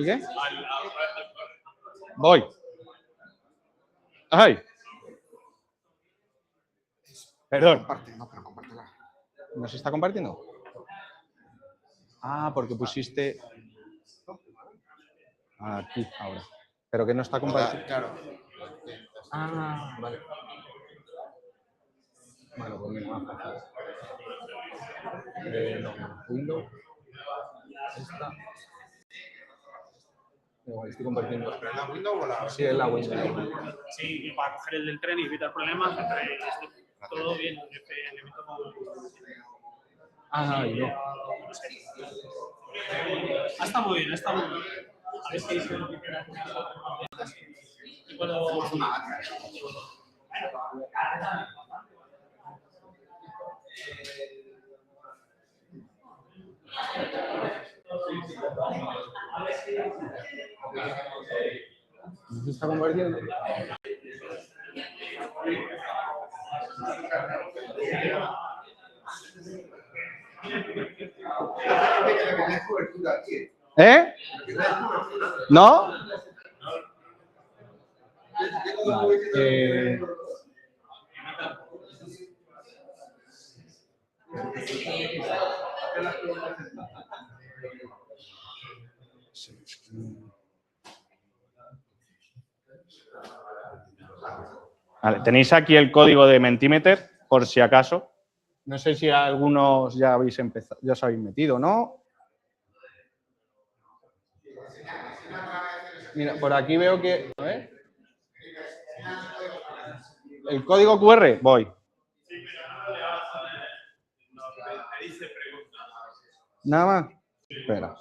Speaker 1: qué? Voy. ¡Ay! Perdón.
Speaker 5: No, pero compártela.
Speaker 1: ¿No se está compartiendo? Ah, porque pusiste... Aquí, ahora. Pero que no está compartiendo.
Speaker 5: Claro.
Speaker 1: Ah, vale. Bueno, pues mira, más fácil. Windows. Esta. No, estoy compartiendo.
Speaker 5: ¿Pero en la Windows o la...?
Speaker 1: Sí, es la Windows.
Speaker 11: Sí, para coger el del tren y evitar problemas, todo bien, le meto con...
Speaker 1: Ah, no.
Speaker 11: Está muy bien, está muy bien. A ver si se lo que queda. Y cuando...
Speaker 1: ¿No se está compartiendo? ¿Eh? ¿No? Vale. Vale, tenéis aquí el código de Mentimeter, por si acaso. No sé si algunos ya habéis empezado, ya os habéis metido, ¿no? Mira, por aquí veo que... A ver. ¿El código QR? Voy. Nada más. Espera.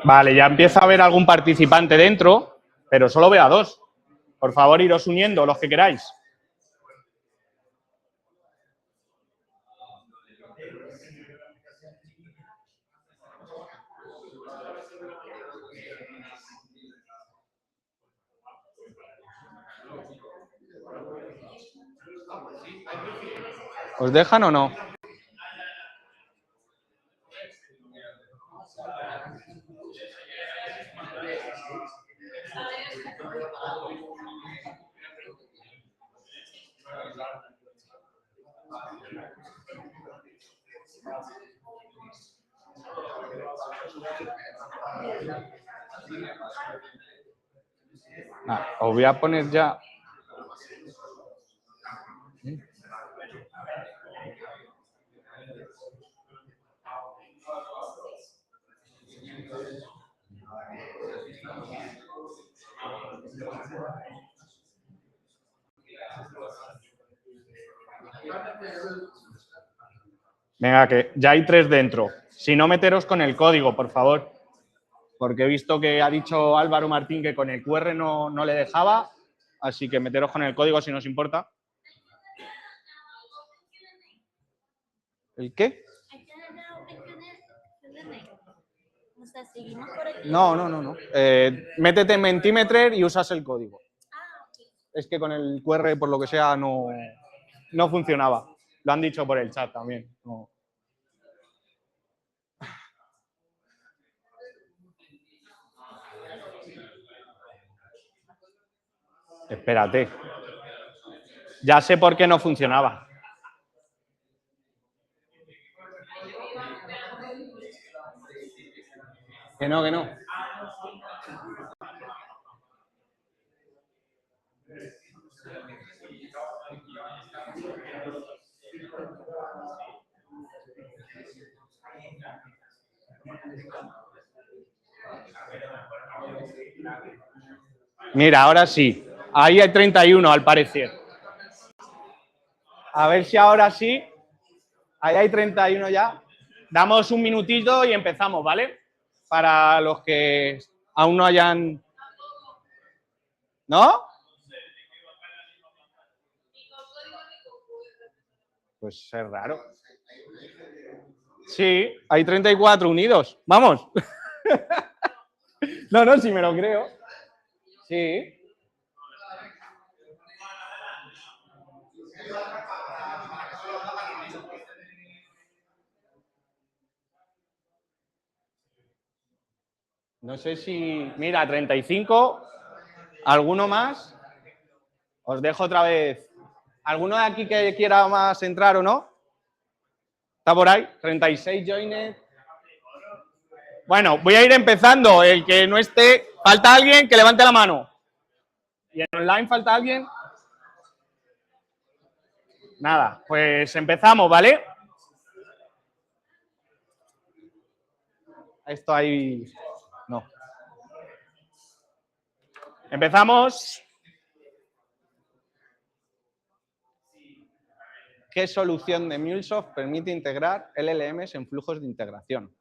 Speaker 1: Vale, ya empieza a haber algún participante dentro, pero solo veo a 2. Por favor, iros uniendo los que queráis. ¿Os dejan o no? Os voy a poner ya... Venga, que ya hay 3 dentro. Si no, meteros con el código, por favor. Porque he visto que ha dicho Álvaro Martín que con el QR no le dejaba. Así que meteros con el código si nos importa. ¿El qué? No. Métete en Mentimeter y usas el código. Es que con el QR, por lo que sea, no funcionaba. Lo han dicho por el chat también. No. Espérate. Ya sé por qué no funcionaba. Que no. Mira, ahora sí. Ahí hay 31, al parecer. A ver si ahora sí. Ahí hay 31 ya. Damos un minutito y empezamos, ¿vale? Para los que aún no hayan... ¿No? Pues es raro. Sí, hay 34 unidos. Vamos. No, sí me lo creo. Sí. No sé si... Mira, 35. ¿Alguno más? Os dejo otra vez. ¿Alguno de aquí que quiera más entrar o no? ¿Está por ahí? 36 joined. Bueno, voy a ir empezando. El que no esté... ¿Falta alguien? Que levante la mano. ¿Y en online falta alguien? Nada, pues empezamos, ¿vale? Esto ahí... No. Empezamos. ¿Qué solución de MuleSoft permite integrar LLMs en flujos de integración?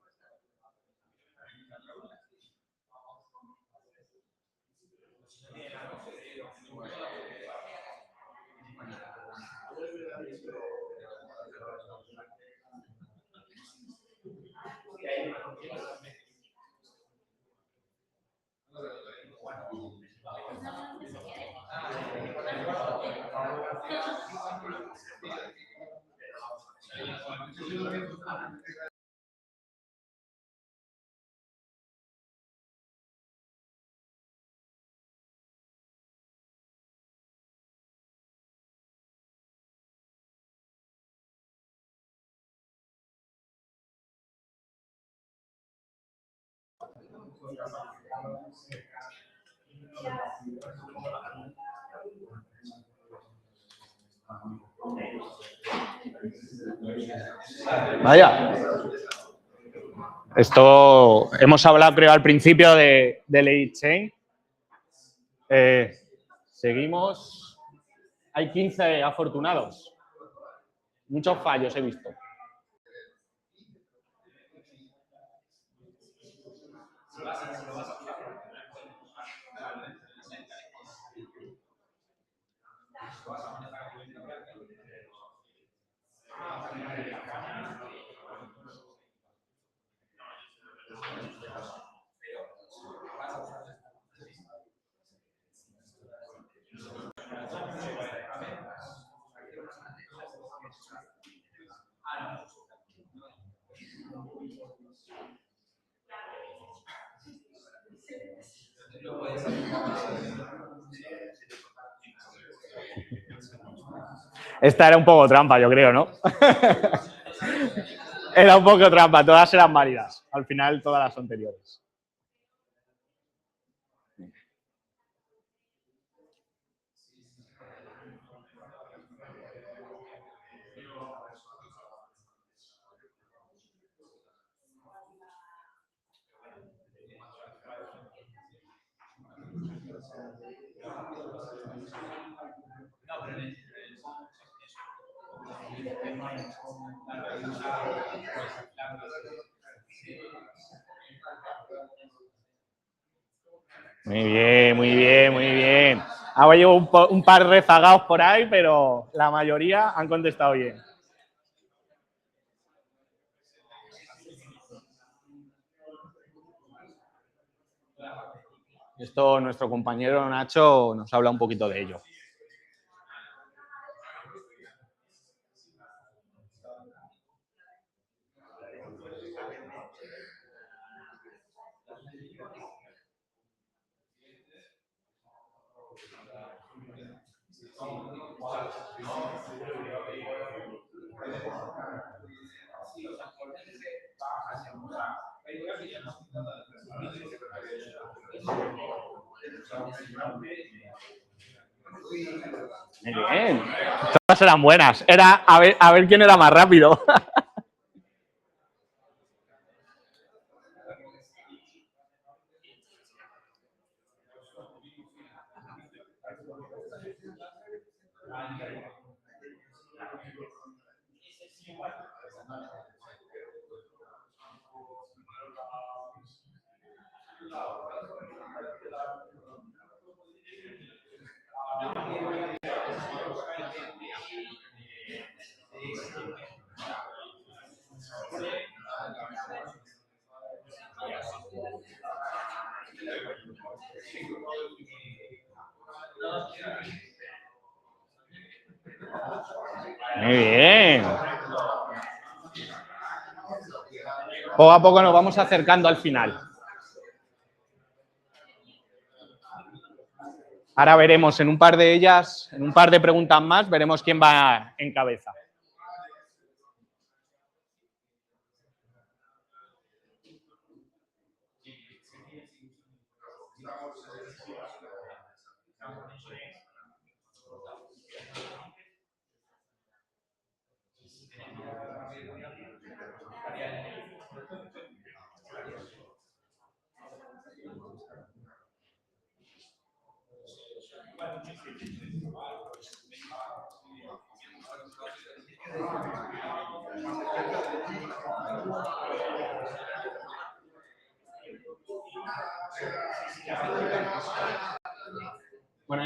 Speaker 1: Vaya. Esto hemos hablado, creo, al principio de Lead Chain. Seguimos. Hay 15 afortunados. Muchos fallos he visto. Esta era un poco trampa, yo creo, ¿no? Era un poco trampa, todas eran válidas. Al final, todas las anteriores. Muy bien, muy bien, muy bien. Ha habido un par rezagados por ahí, pero la mayoría han contestado bien. Esto nuestro compañero Nacho nos habla un poquito de ello. Muy bien. Todas eran buenas. Era a ver quién era más rápido. Muy bien. Poco a poco nos vamos acercando al final. Ahora veremos en un par de ellas, en un par de preguntas más, veremos quién va en cabeza. Bueno,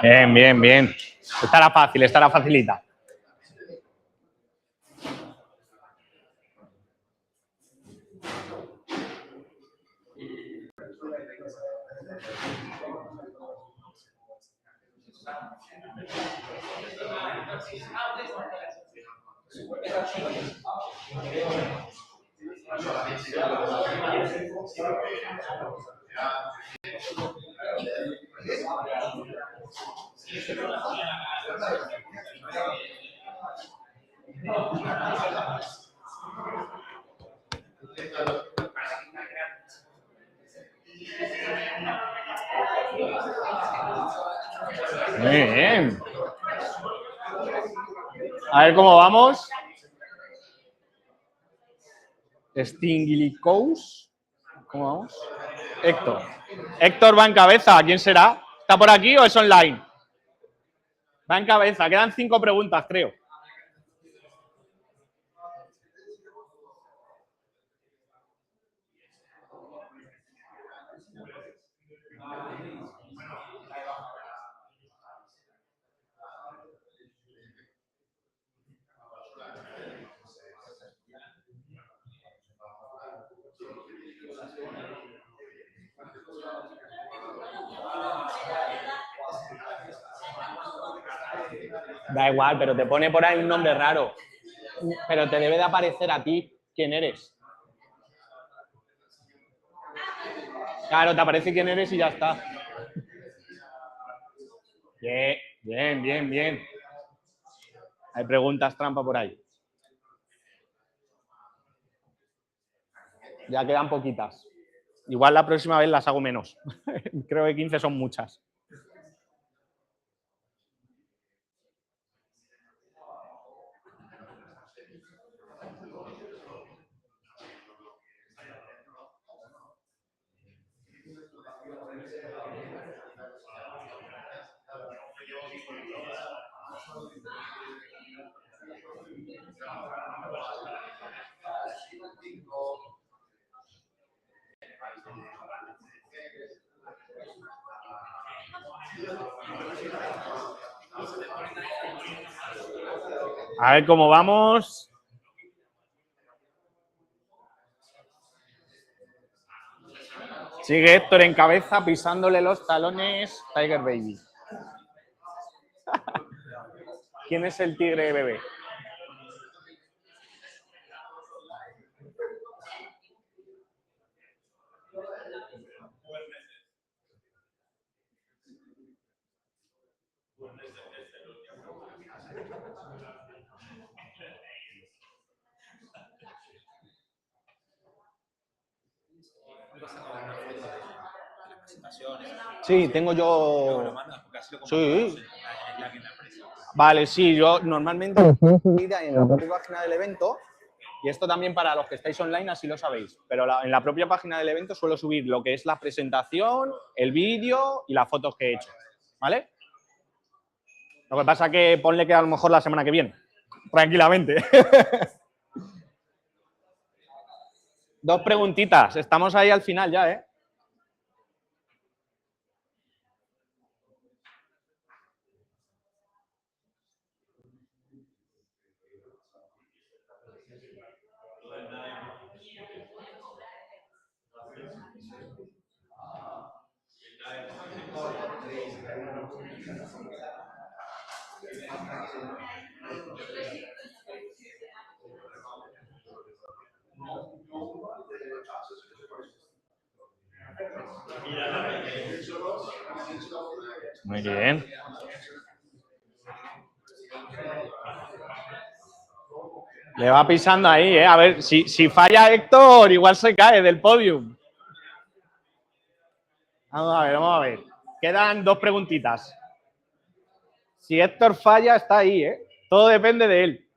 Speaker 1: bien, bien, bien. Estará fácil, estará facilita. Muy bien. A ver cómo vamos. Stingilicous. ¿Cómo vamos? Héctor. Héctor va en cabeza. ¿Quién será? ¿Está por aquí o es online? Va en cabeza. Quedan 5 preguntas, creo. Da igual, pero te pone por ahí un nombre raro. Pero te debe de aparecer a ti quién eres. Claro, te aparece quién eres y ya está. Bien, bien, bien, bien. Hay preguntas trampa por ahí. Ya quedan poquitas. Igual la próxima vez las hago menos. Creo que 15 son muchas. A ver cómo vamos. Sigue Héctor en cabeza pisándole los talones Tiger Baby. ¿Quién es el tigre bebé? Sí, tengo yo. Sí. Vale, sí, yo normalmente en la propia página del evento, y esto también para los que estáis online, así lo sabéis, pero en la propia página del evento suelo subir lo que es la presentación, el vídeo y las fotos que he hecho, ¿vale? Lo que pasa es que ponle que a lo mejor la semana que viene, tranquilamente. Dos preguntitas, estamos ahí al final ya, ¿eh? Muy bien. Le va pisando ahí, ¿eh? A ver, si falla Héctor, igual se cae del podium. Vamos a ver, vamos a ver. Quedan dos preguntitas. Si Héctor falla, está ahí, ¿eh? Todo depende de él.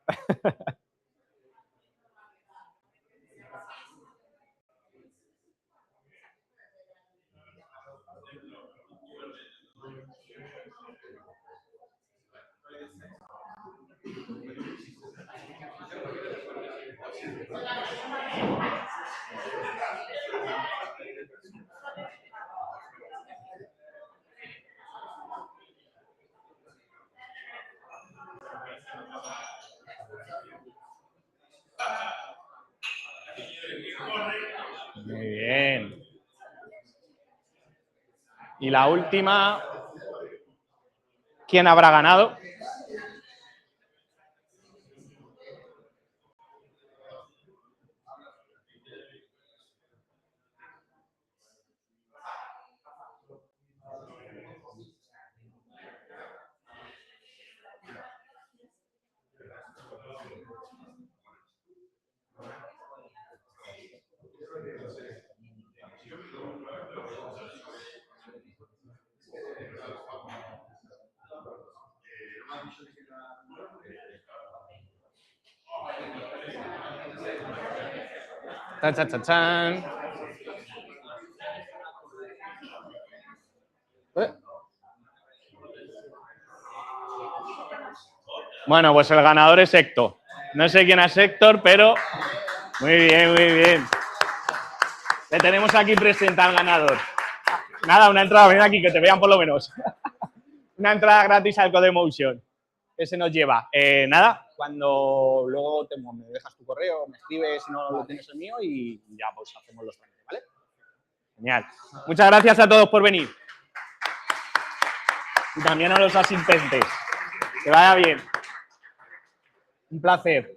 Speaker 1: Muy bien. Y la última, ¿quién habrá ganado? Chan, chan, chan, chan. Bueno, pues el ganador es Héctor. No sé quién es Héctor, pero muy bien, muy bien. Le tenemos aquí presente al ganador. Nada, una entrada, ven aquí, que te vean por lo menos. Una entrada gratis al Codemotion. Que se nos lleva. Nada, cuando luego me dejas tu correo, me escribes si no lo tienes el mío y ya pues hacemos los trámites, ¿vale? Genial. Muchas gracias a todos por venir. Y también a los asistentes. Que vaya bien. Un placer.